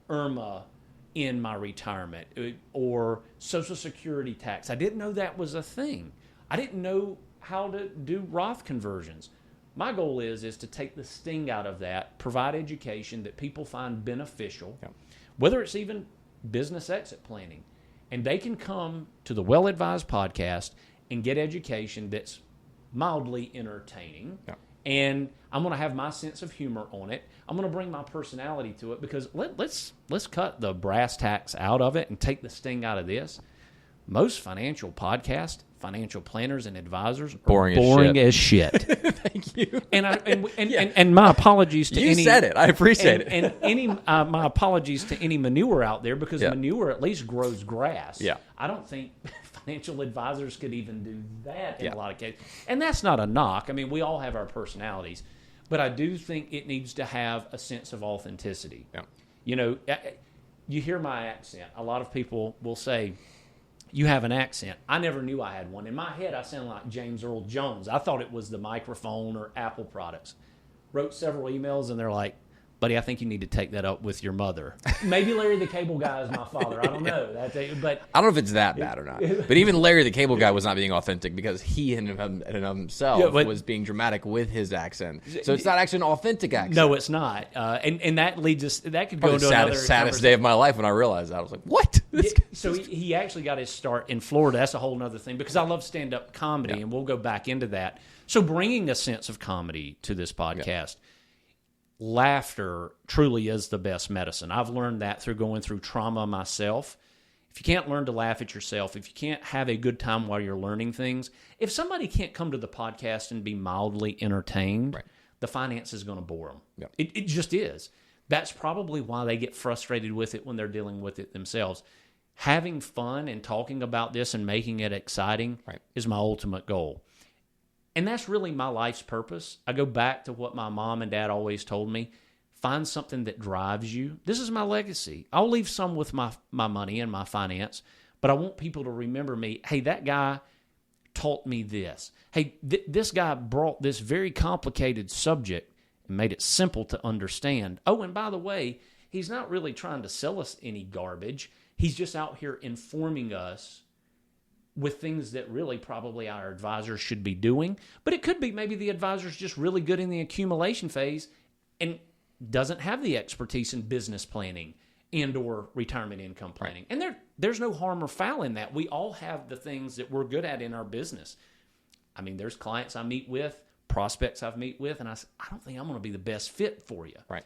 IRMA in my retirement or Social Security tax. I didn't know that was a thing. I didn't know how to do Roth conversions. My goal is to take the sting out of that, provide education that people find beneficial, whether it's even business exit planning. And they can come to the Well Advised podcast and get education that's mildly entertaining. And I'm going to have my sense of humor on it. I'm going to bring my personality to it, because let's cut the brass tacks out of it and take the sting out of this. Most financial podcasts, financial planners and advisors are boring as shit. Thank you. And my apologies to you said it. I appreciate it. And any my apologies to any manure out there, because manure at least grows grass. Yeah. I don't think financial advisors could even do that in a lot of cases. And that's not a knock. I mean, we all have our personalities, but I do think it needs to have a sense of authenticity. Yeah. You know, you hear my accent. A lot of people will say, you have an accent. I never knew I had one. In my head, I sound like James Earl Jones. I thought it was the microphone or Apple products. Wrote several emails, and they're like, buddy, I think you need to take that up with your mother. Maybe Larry the Cable Guy is my father. I don't know. But I don't know if it's that bad or not. But even Larry the Cable Guy was not being authentic, because he in and of himself was being dramatic with his accent. So it's not actually an authentic accent. No, it's not. And that leads us. That could go to another saddest day of my life when I realized that. I was like, what? So he actually got his start in Florida. That's a whole other thing, because I love stand-up comedy, and we'll go back into that. So bringing a sense of comedy to this podcast. Laughter truly is the best medicine. I've learned that through going through trauma myself. If you can't learn to laugh at yourself, if you can't have a good time while you're learning things, if somebody can't come to the podcast and be mildly entertained, the finance is going to bore them. Yep. It just is. That's probably why they get frustrated with it when they're dealing with it themselves. Having fun and talking about this and making it exciting is my ultimate goal. And that's really my life's purpose. I go back to what my mom and dad always told me. Find something that drives you. This is my legacy. I'll leave some with my money and my finance, but I want people to remember me. Hey, that guy taught me this. Hey, this guy brought this very complicated subject and made it simple to understand. Oh, and by the way, he's not really trying to sell us any garbage. He's just out here informing us with things that really probably our advisors should be doing. But it could be maybe the advisor's just really good in the accumulation phase and doesn't have the expertise in business planning and or retirement income planning. Right. And there's no harm or foul in that. We all have the things that we're good at in our business. I mean, there's clients I meet with, prospects I've met with, and I don't think I'm going to be the best fit for you. Right.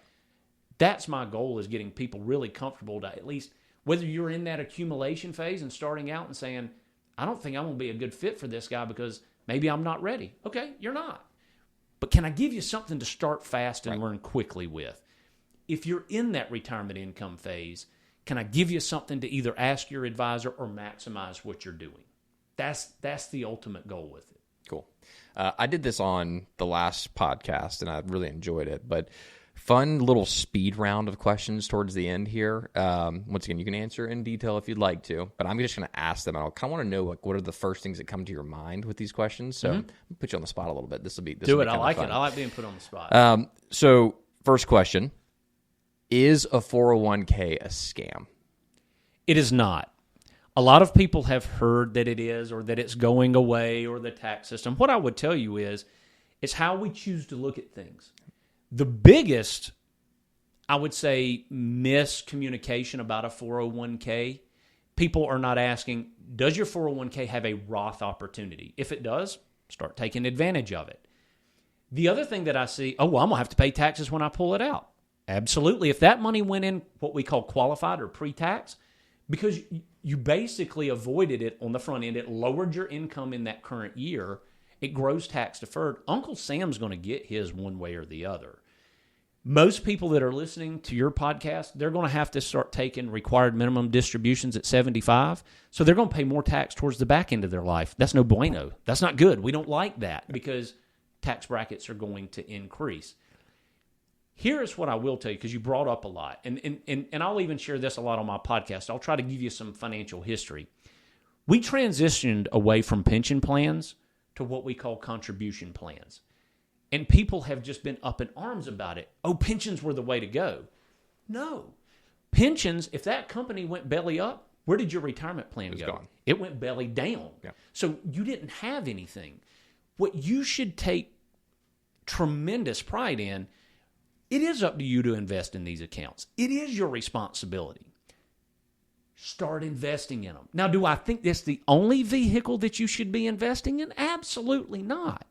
That's my goal, is getting people really comfortable to, at least, whether you're in that accumulation phase and starting out and saying, I don't think I'm going to be a good fit for this guy because maybe I'm not ready. Okay, you're not. But can I give you something to start fast and learn quickly with? If you're in that retirement income phase, can I give you something to either ask your advisor or maximize what you're doing? That's the ultimate goal with it. Cool. I did this on the last podcast, and I really enjoyed it. But fun little speed round of questions towards the end here. Once again, you can answer in detail if you'd like to, but I'm just going to ask them. I kind of want to know, like, what are the first things that come to your mind with these questions. So I'll put you on the spot a little bit. This will be I like fun. it. I like being put on the spot. So first question: is a 401k a scam? It is not. A lot of people have heard that it is, or that it's going away, or the tax system. What I would tell you is, it's how we choose to look at things. The biggest, I would say, miscommunication about a 401k, people are not asking, does your 401k have a Roth opportunity? If it does, start taking advantage of it. The other thing that I see, I'm going to have to pay taxes when I pull it out. Absolutely. If that money went in what we call qualified or pre-tax, because you basically avoided it on the front end, it lowered your income in that current year, it grows tax deferred. Uncle Sam's going to get his one way or the other. Most people that are listening to your podcast, they're going to have to start taking required minimum distributions at 75. So they're going to pay more tax towards the back end of their life. That's no bueno. That's not good. We don't like that because tax brackets are going to increase. Here's what I will tell you, because you brought up a lot, and I'll even share this a lot on my podcast. I'll try to give you some financial history. We transitioned away from pension plans to what we call contribution plans. And people have just been up in arms about it. Oh, pensions were the way to go. No. Pensions, if that company went belly up, where did your retirement plan go? Gone. It went belly down. Yeah. So you didn't have anything. What you should take tremendous pride in, it is up to you to invest in these accounts. It is your responsibility. Start investing in them. Now, do I think that's the only vehicle that you should be investing in? Absolutely not.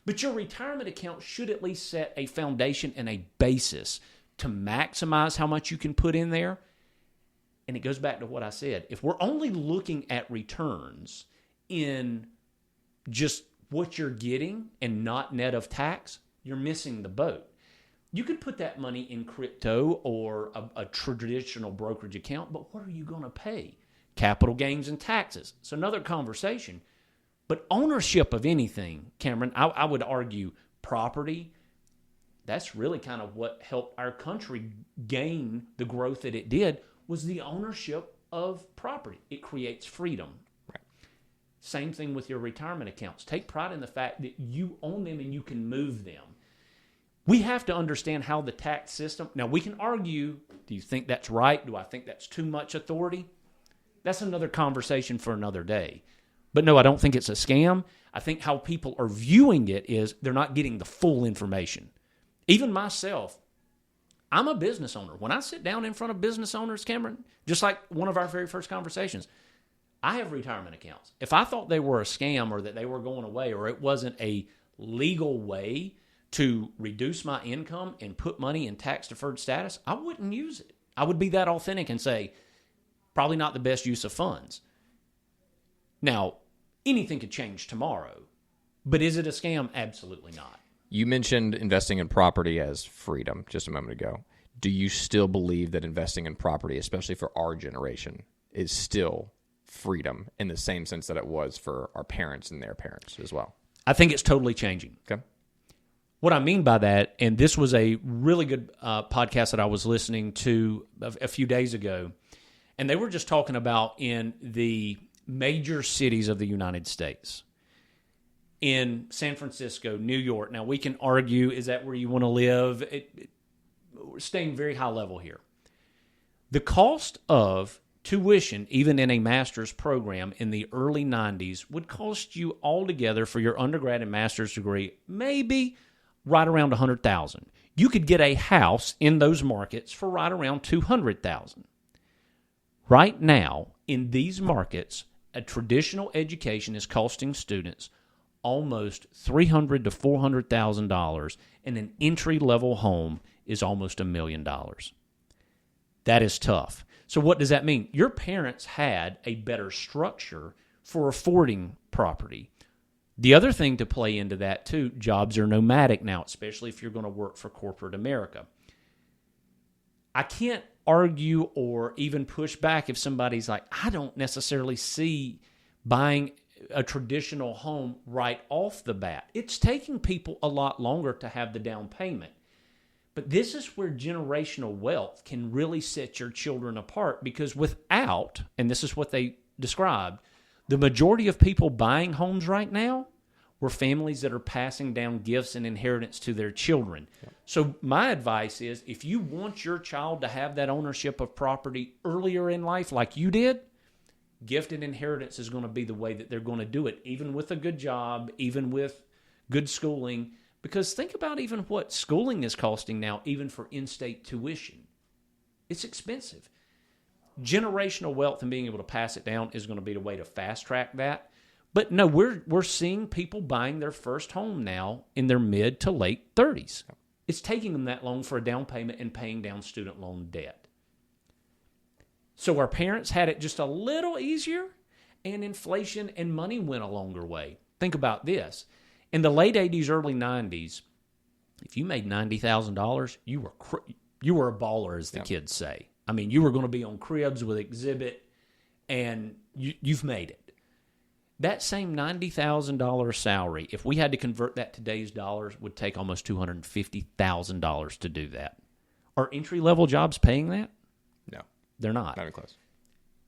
But your retirement account should at least set a foundation and a basis to maximize how much you can put in there. And it goes back to what I said. If we're only looking at returns in just what you're getting and not net of tax, you're missing the boat. You could put that money in crypto or a traditional brokerage account, but what are you going to pay? Capital gains and taxes. It's another conversation. But ownership of anything, Cameron, I would argue property, that's really kind of what helped our country gain the growth that it did, was the ownership of property. It creates freedom. Right. Same thing with your retirement accounts. Take pride in the fact that you own them and you can move them. We have to understand how the tax system, now we can argue, do you think that's right? Do I think that's too much authority? That's another conversation for another day. But no, I don't think it's a scam. I think how people are viewing it is they're not getting the full information. Even myself, I'm a business owner. When I sit down in front of business owners, Cameron, just like one of our very first conversations, I have retirement accounts. If I thought they were a scam or that they were going away or it wasn't a legal way to reduce my income and put money in tax-deferred status, I wouldn't use it. I would be that authentic and say, probably not the best use of funds. Now, anything could change tomorrow, but is it a scam? Absolutely not. You mentioned investing in property as freedom just a moment ago. Do you still believe that investing in property, especially for our generation, is still freedom in the same sense that it was for our parents and their parents as well? I think it's totally changing. Okay. What I mean by that, and this was a really good podcast that I was listening to a few days ago, and they were just talking about in the major cities of the United States, in San Francisco, New York. Now, we can argue, is that where you want to live? We're staying very high level here. The cost of tuition, even in a master's program in the early 90s, would cost you altogether for your undergrad and master's degree maybe right around $100,000. You could get a house in those markets for right around $200,000. Right now, in these markets, a traditional education is costing students almost $300,000 to $400,000, and an entry-level home is almost $1 million. That is tough. So what does that mean? Your parents had a better structure for affording property. The other thing to play into that, too, jobs are nomadic now, especially if you're going to work for corporate America. I can't argue or even push back if somebody's like, I don't necessarily see buying a traditional home right off the bat. It's taking people a lot longer to have the down payment. But this is where generational wealth can really set your children apart, because without, and this is what they described, the majority of people buying homes right now were families that are passing down gifts and inheritance to their children. Yep. So my advice is, if you want your child to have that ownership of property earlier in life like you did, gift and inheritance is going to be the way that they're going to do it, even with a good job, even with good schooling. Because think about even what schooling is costing now, even for in-state tuition. It's expensive. Generational wealth and being able to pass it down is going to be the way to fast-track that. But no, we're seeing people buying their first home now in their mid to late 30s. It's taking them that long for a down payment and paying down student loan debt. So our parents had it just a little easier, and inflation and money went a longer way. Think about this. In the late 80s, early 90s, if you made $90,000, you were a baller, as the kids say. I mean, you were going to be on Cribs with Exhibit, and you've made it. That same $90,000 salary, if we had to convert that to today's dollars, would take almost $250,000 to do that. Are entry-level jobs paying that? No. They're not. Not even close.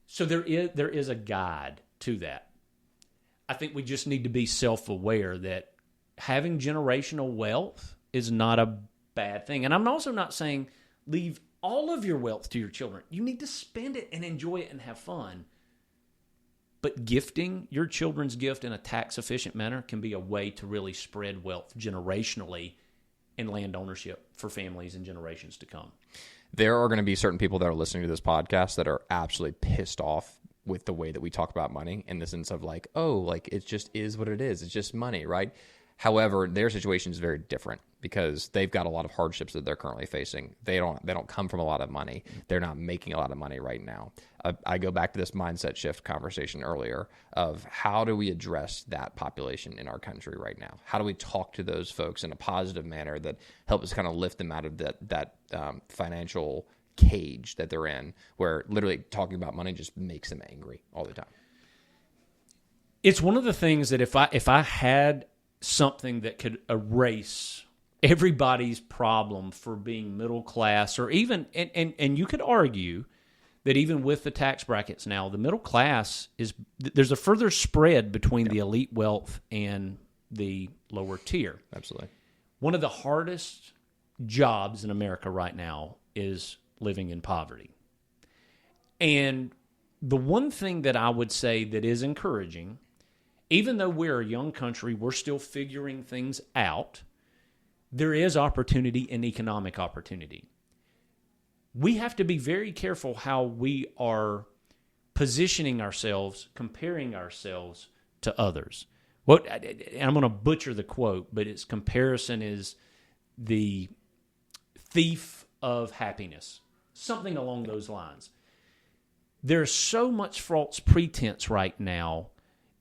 So there is a guide to that. I think we just need to be self-aware that having generational wealth is not a bad thing. And I'm also not saying leave all of your wealth to your children. You need to spend it and enjoy it and have fun. But gifting your children's gift in a tax-efficient manner can be a way to really spread wealth generationally and land ownership for families and generations to come. There are going to be certain people that are listening to this podcast that are absolutely pissed off with the way that we talk about money, in the sense of like, oh, like it just is what it is. It's just money, right? However, their situation is very different because they've got a lot of hardships that they're currently facing. They don't come from a lot of money. They're not making a lot of money right now. I go back to this mindset shift conversation earlier of how do we address that population in our country right now? How do we talk to those folks in a positive manner that help us kind of lift them out of that financial cage that they're in, where literally talking about money just makes them angry all the time? It's one of the things that if I had something that could erase everybody's problem for being middle class, or even, and you could argue that even with the tax brackets now, the middle class there's a further spread between the elite wealth and the lower tier. Absolutely. One of the hardest jobs in America right now is living in poverty. And the one thing that I would say that is encouraging, even though we're a young country, we're still figuring things out, there is opportunity and economic opportunity. We have to be very careful how we are positioning ourselves, comparing ourselves to others. And I'm going to butcher the quote, but its comparison is the thief of happiness. Something along those lines. There's so much false pretense right now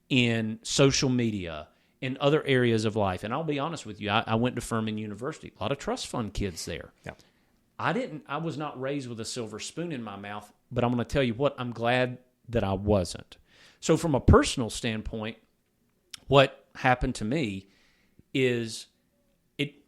in social media, in other areas of life. And I'll be honest with you, I went to Furman University. A lot of trust fund kids there. Yeah. I was not raised with a silver spoon in my mouth, but I'm going to tell you what, I'm glad that I wasn't. So from a personal standpoint, what happened to me is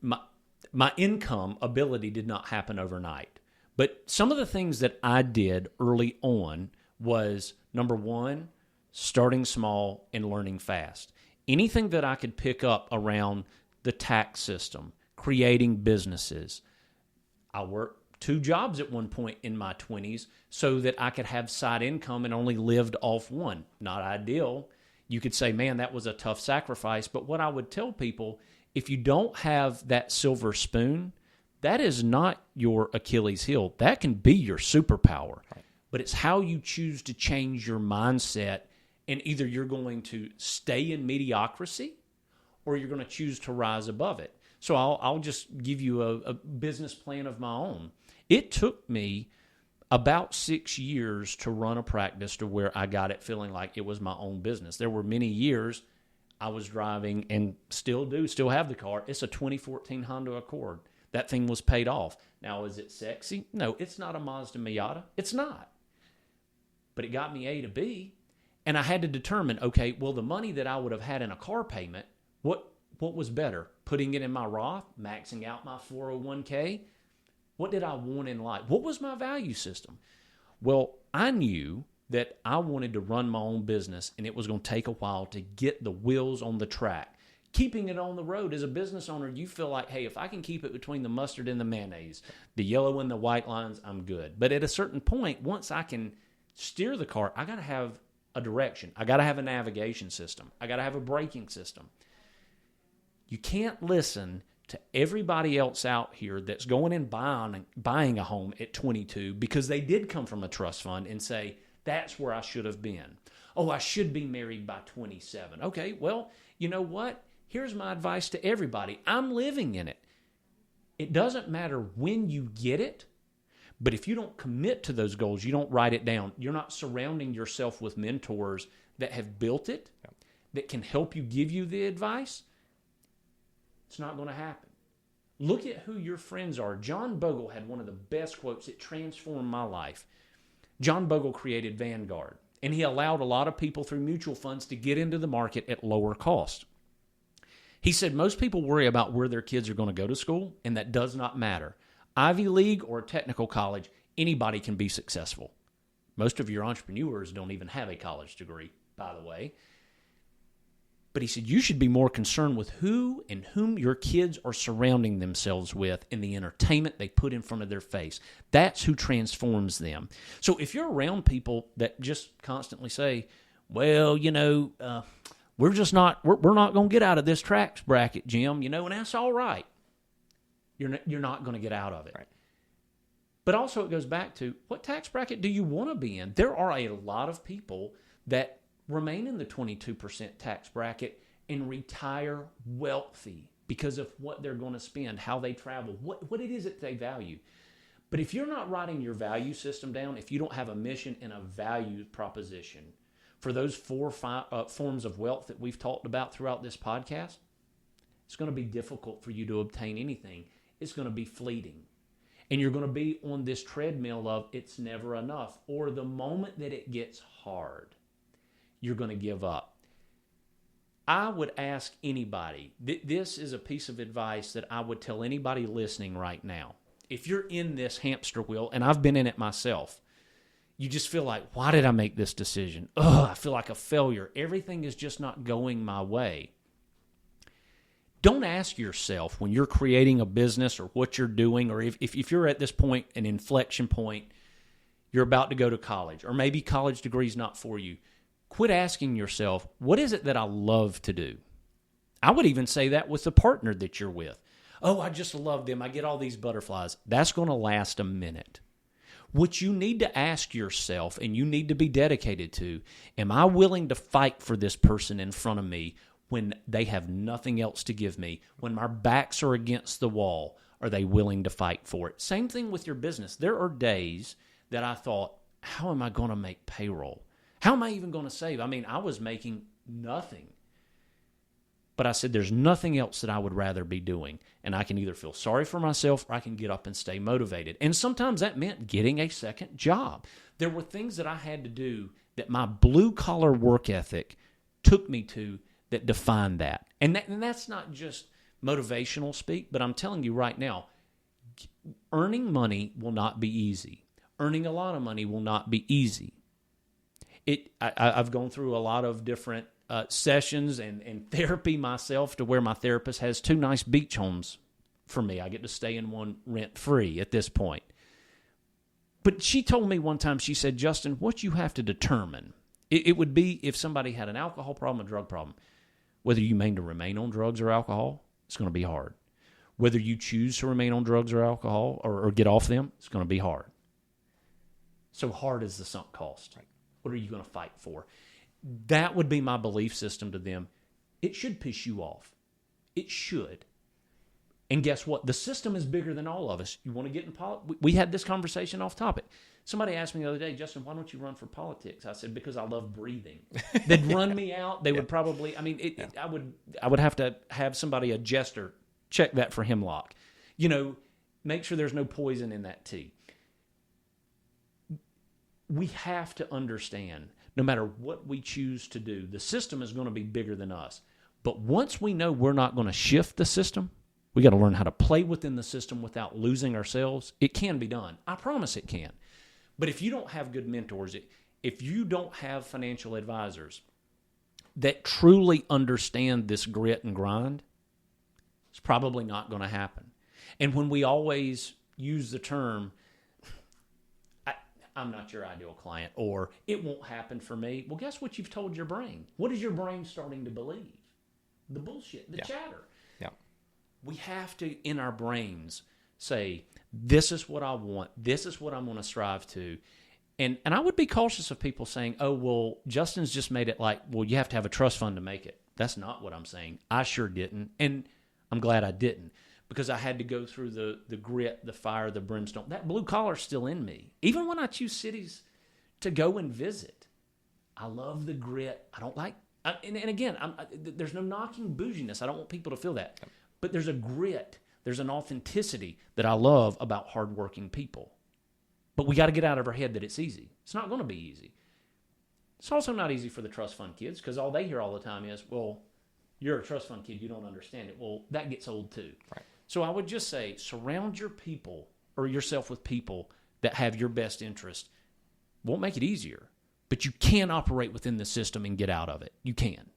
my income ability did not happen overnight. But some of the things that I did early on was, number one, starting small and learning fast. Anything that I could pick up around the tax system, creating businesses. I worked 2 jobs at one point in my 20s so that I could have side income and only lived off one. Not ideal. You could say, man, that was a tough sacrifice. But what I would tell people, if you don't have that silver spoon, that is not your Achilles heel. That can be your superpower. but it's how you choose to change your mindset, and either you're going to stay in mediocrity or you're going to choose to rise above it. So I'll just give you a business plan of my own. It took me about 6 years to run a practice to where I got it feeling like it was my own business. There were many years I was driving, and still have the car. It's a 2014 Honda Accord. That thing was paid off. Now, is it sexy? No, it's not a Mazda Miata. It's not. But it got me A to B, and I had to determine, okay, well, the money that I would have had in a car payment, what was better? Putting it in my Roth, maxing out my 401k? What did I want in life? What was my value system? Well, I knew that I wanted to run my own business, and it was going to take a while to get the wheels on the track. Keeping it on the road, as a business owner, you feel like, hey, if I can keep it between the mustard and the mayonnaise, the yellow and the white lines, I'm good. But at a certain point, once I can steer the car, I got to have a direction. I got to have a navigation system. I got to have a braking system. You can't listen to everybody else out here that's going and buying a home at 22 because they did come from a trust fund and say, that's where I should have been. Oh, I should be married by 27. Okay, well, you know what? Here's my advice to everybody. I'm living in it. It doesn't matter when you get it, but if you don't commit to those goals, you don't write it down, you're not surrounding yourself with mentors that have built it, that can help you, give you the advice, it's not going to happen. Look at who your friends are. John Bogle had one of the best quotes. It transformed my life. John Bogle created Vanguard, and he allowed a lot of people through mutual funds to get into the market at lower cost. He said most people worry about where their kids are going to go to school, and that does not matter. Ivy League or a technical college, anybody can be successful. Most of your entrepreneurs don't even have a college degree, by the way. But he said you should be more concerned with who and whom your kids are surrounding themselves with and the entertainment they put in front of their face. That's who transforms them. So if you're around people that just constantly say, well, we're not going to get out of this tax bracket, Jim, and that's all right. You're not going to get out of it. Right. But also it goes back to, what tax bracket do you want to be in? There are a lot of people that remain in the 22% tax bracket and retire wealthy because of what they're going to spend, how they travel, what it is that they value. But if you're not writing your value system down, if you don't have a mission and a value proposition for those 4 or 5 forms of wealth that we've talked about throughout this podcast, it's going to be difficult for you to obtain anything. It's going to be fleeting. And you're going to be on this treadmill of it's never enough, or the moment that it gets hard, you're going to give up. I would ask anybody, this is a piece of advice that I would tell anybody listening right now. If you're in this hamster wheel, and I've been in it myself, you just feel like, why did I make this decision? I feel like a failure. Everything is just not going my way. Don't ask yourself when you're creating a business or what you're doing, or if you're at this point, an inflection point, you're about to go to college, or maybe college degree is not for you. Quit asking yourself, what is it that I love to do? I would even say that with the partner that you're with. Oh, I just love them. I get all these butterflies. That's going to last a minute. What you need to ask yourself, and you need to be dedicated to, am I willing to fight for this person in front of me when they have nothing else to give me? When my backs are against the wall, are they willing to fight for it? Same thing with your business. There are days that I thought, how am I going to make payroll? How am I even going to save? I mean, I was making nothing. But I said, there's nothing else that I would rather be doing. And I can either feel sorry for myself or I can get up and stay motivated. And sometimes that meant getting a second job. There were things that I had to do that my blue-collar work ethic took me to that defined that. And that's not just motivational speak, but I'm telling you right now, earning money will not be easy. Earning a lot of money will not be easy. I've gone through a lot of different sessions and therapy myself, to where my therapist has 2 nice beach homes for me. I get to stay in one rent-free at this point. But she told me one time, she said, Justin, what you have to determine, it would be if somebody had an alcohol problem, a drug problem, whether you mean to remain on drugs or alcohol, it's going to be hard. Whether you choose to remain on drugs or alcohol or get off them, it's going to be hard. So hard is the sunk cost. Right. What are you going to fight for? That would be my belief system to them. It should piss you off. It should. And guess what? The system is bigger than all of us. You want to get in politics? We had this conversation off topic. Somebody asked me the other day, Justin, why don't you run for politics? I said, because I love breathing. They'd run me out. They would probably, I would have to have somebody, a jester, check that for hemlock. Make sure there's no poison in that tea. We have to understand, no matter what we choose to do, the system is going to be bigger than us. But once we know we're not going to shift the system, we got to learn how to play within the system without losing ourselves. It can be done. I promise it can. But if you don't have good mentors, if you don't have financial advisors that truly understand this grit and grind, it's probably not going to happen. And when we always use the term, I'm not your ideal client, or it won't happen for me, well, guess what you've told your brain? What is your brain starting to believe? The bullshit, the chatter. Yeah. We have to, in our brains, say, this is what I want. This is what I'm going to strive to. And I would be cautious of people saying, oh, well, Justin's just made it like, well, you have to have a trust fund to make it. That's not what I'm saying. I sure didn't. And I'm glad I didn't, because I had to go through the grit, the fire, the brimstone. That blue collar's still in me. Even when I choose cities to go and visit, I love the grit. I don't like, and again, there's no knocking bouginess. I don't want people to feel that. But there's a grit, there's an authenticity that I love about hardworking people. But we got to get out of our head that it's easy. It's not going to be easy. It's also not easy for the trust fund kids, because all they hear all the time is, well, you're a trust fund kid, you don't understand it. Well, that gets old too. Right. So I would just say, surround your people or yourself with people that have your best interest. Won't make it easier, but you can operate within the system and get out of it. You can.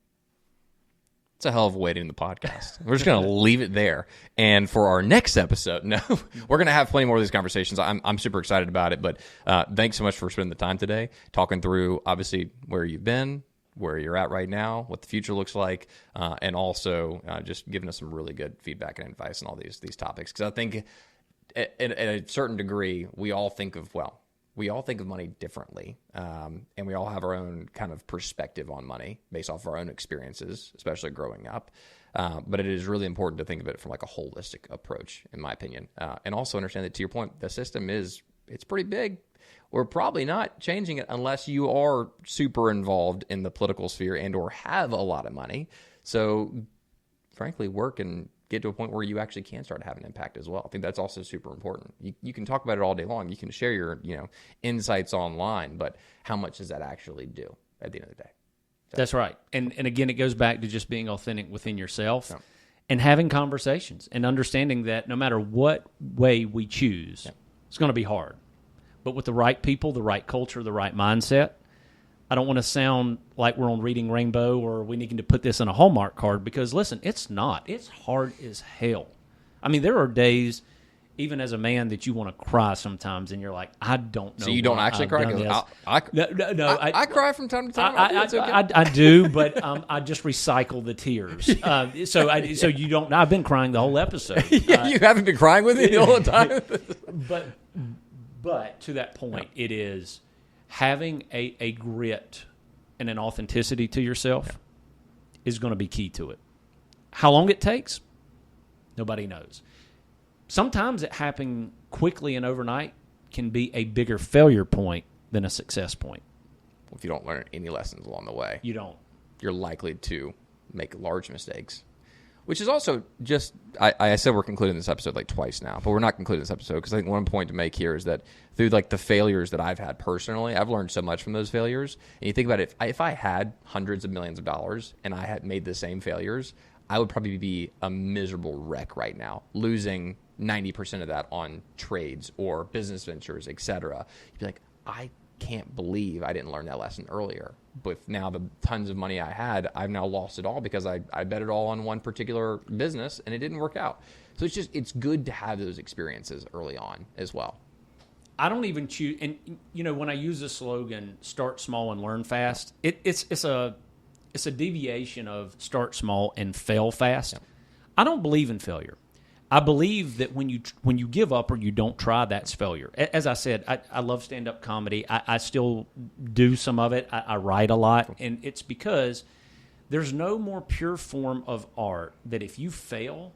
It's a hell of a way to end the podcast. We're just going to leave it there. And for our next episode, we're going to have plenty more of these conversations. I'm super excited about it. But thanks so much for spending the time today, talking through, obviously, where you've been, where you're at right now, what the future looks like, and also just giving us some really good feedback and advice on all these topics. Because I think at a certain degree, we all think of money differently, and we all have our own kind of perspective on money based off of our own experiences, especially growing up. But it is really important to think of it from like a holistic approach, in my opinion, and also understand that, to your point, the system it's pretty big. We're probably not changing it unless you are super involved in the political sphere and or have a lot of money. So, frankly, work and get to a point where you actually can start having an impact as well. I think that's also super important. You can talk about it all day long. You can share your insights online, but how much does that actually do at the end of the day? So. That's right. And again, it goes back to just being authentic within yourself and having conversations and understanding that no matter what way we choose, it's going to be hard. But with the right people, the right culture, the right mindset, I don't want to sound like we're on Reading Rainbow or we need to put this in a Hallmark card, because, listen, it's not. It's hard as hell. I mean, there are days, even as a man, that you want to cry sometimes, and you're like, I don't know. So you don't actually cry? I cry from time to time. I do, but I just recycle the tears. So you don't. I've been crying the whole episode. You haven't been crying with me the whole time. But to that point, it is having a grit and an authenticity to yourself is going to be key to it. How long it takes, nobody knows. Sometimes it happening quickly and overnight can be a bigger failure point than a success point. If you don't learn any lessons along the way, you're likely to make large mistakes. Which is also just, I said we're concluding this episode like twice now, but we're not concluding this episode because I think one point to make here is that through like the failures that I've had personally, I've learned so much from those failures. And you think about it, if I had hundreds of millions of dollars and I had made the same failures, I would probably be a miserable wreck right now, losing 90% of that on trades or business ventures, etc. You'd be like, I can't believe I didn't learn that lesson earlier. With now the tons of money I had, I've now lost it all because I bet it all on one particular business and it didn't work out. So it's good to have those experiences early on as well. I don't even choose, and when I use the slogan "Start small and learn fast," it's a deviation of start small and fail fast. I don't believe in failure. I believe that when you give up or you don't try, that's failure. As I said, I love stand-up comedy. I still do some of it. I write a lot, and it's because there's no more pure form of art that if you fail,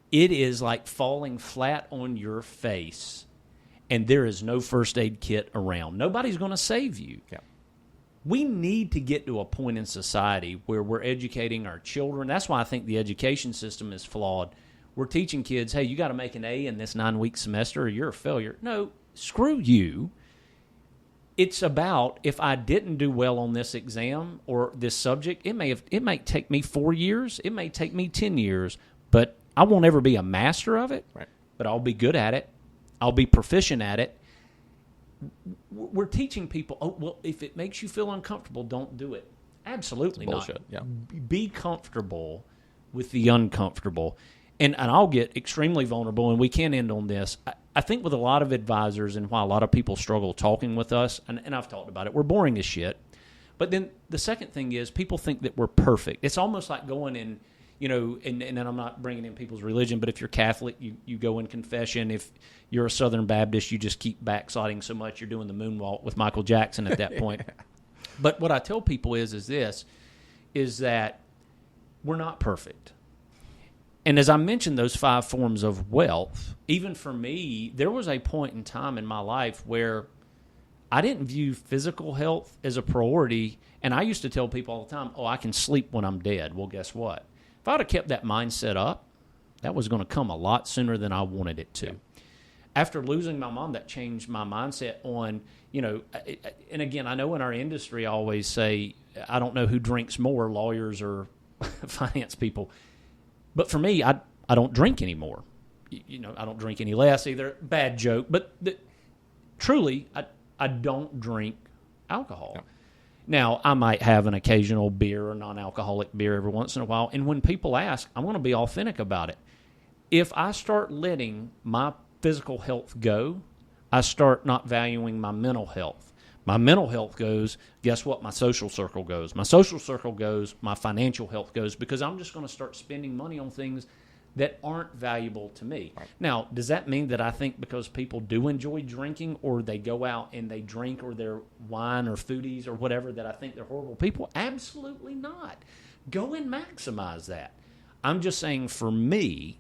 it is like falling flat on your face, and there is no first aid kit around. Nobody's going to save you. Yeah. We need to get to a point in society where we're educating our children. That's why I think the education system is flawed. We're teaching kids, hey, you got to make an A in this 9-week semester or you're a failure. No, screw you. It's about if I didn't do well on this exam or this subject, it may take me 4 years, it may take me 10 years, but I won't ever be a master of it, right. But I'll be good at it. I'll be proficient at it. We're teaching people, oh, well, if it makes you feel uncomfortable, don't do it. Absolutely not. Bullshit, yeah. Be comfortable with the uncomfortable. And I'll get extremely vulnerable, and we can end on this. I think with a lot of advisors and why a lot of people struggle talking with us, and I've talked about it, we're boring as shit. But then the second thing is people think that we're perfect. It's almost like going in, and I'm not bringing in people's religion, but if you're Catholic, you go in confession. If you're a Southern Baptist, you just keep backsliding so much you're doing the moonwalk with Michael Jackson at that point. But what I tell people is that we're not perfect. And as I mentioned those 5 forms of wealth, even for me, there was a point in time in my life where I didn't view physical health as a priority. And I used to tell people all the time, I can sleep when I'm dead. Well, guess what? If I'd have kept that mindset up, that was going to come a lot sooner than I wanted it to. Yeah. After losing my mom, that changed my mindset on, and again, I know in our industry I always say, I don't know who drinks more, lawyers or finance people. But for me, I don't drink anymore. I don't drink any less either. Bad joke. But truly, I don't drink alcohol. No. Now, I might have an occasional beer or non-alcoholic beer every once in a while. And when people ask, I'm going to be authentic about it. If I start letting my physical health go, I start not valuing my mental health. My mental health goes, guess what? My social circle goes. My social circle goes, my financial health goes, because I'm just going to start spending money on things that aren't valuable to me. Right. Now, does that mean that I think because people do enjoy drinking or they go out and they drink or they're wine or foodies or whatever that I think they're horrible people? Absolutely not. Go and maximize that. I'm just saying for me,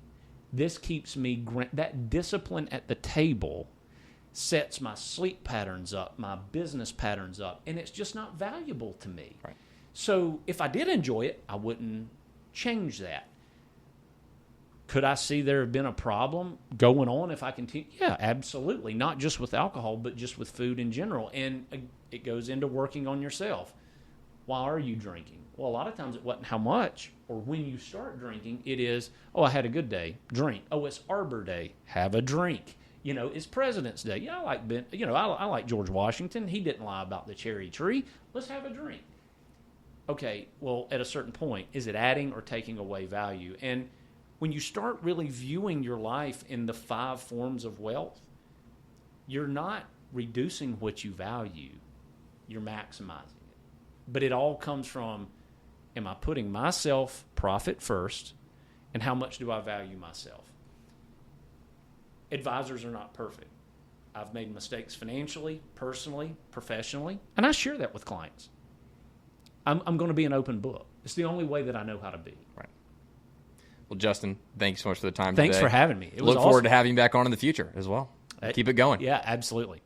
this keeps me, that discipline at the table sets my sleep patterns up, my business patterns up, and it's just not valuable to me. Right. So if I did enjoy it, I wouldn't change that. Could I see there have been a problem going on if I continue? Yeah, absolutely. Not just with alcohol, but just with food in general. And it goes into working on yourself. Why are you drinking? Well, a lot of times it wasn't how much, or when you start drinking, it is, I had a good day, drink. It's Arbor Day, have a drink. It's President's Day. Yeah, I like George Washington. He didn't lie about the cherry tree. Let's have a drink. Okay, well, at a certain point, is it adding or taking away value? And when you start really viewing your life in the 5 forms of wealth, you're not reducing what you value. You're maximizing it. But it all comes from, am I putting myself profit first, and how much do I value myself? Advisors are not perfect. I've made mistakes financially, personally, professionally, and I share that with clients. I'm going to be an open book. It's the only way that I know how to be. Right. Well, Justin, thanks so much for the time Thanks today. for having me. It was Look awesome. forward to having you back on in the future as well. Keep it going. Yeah, absolutely.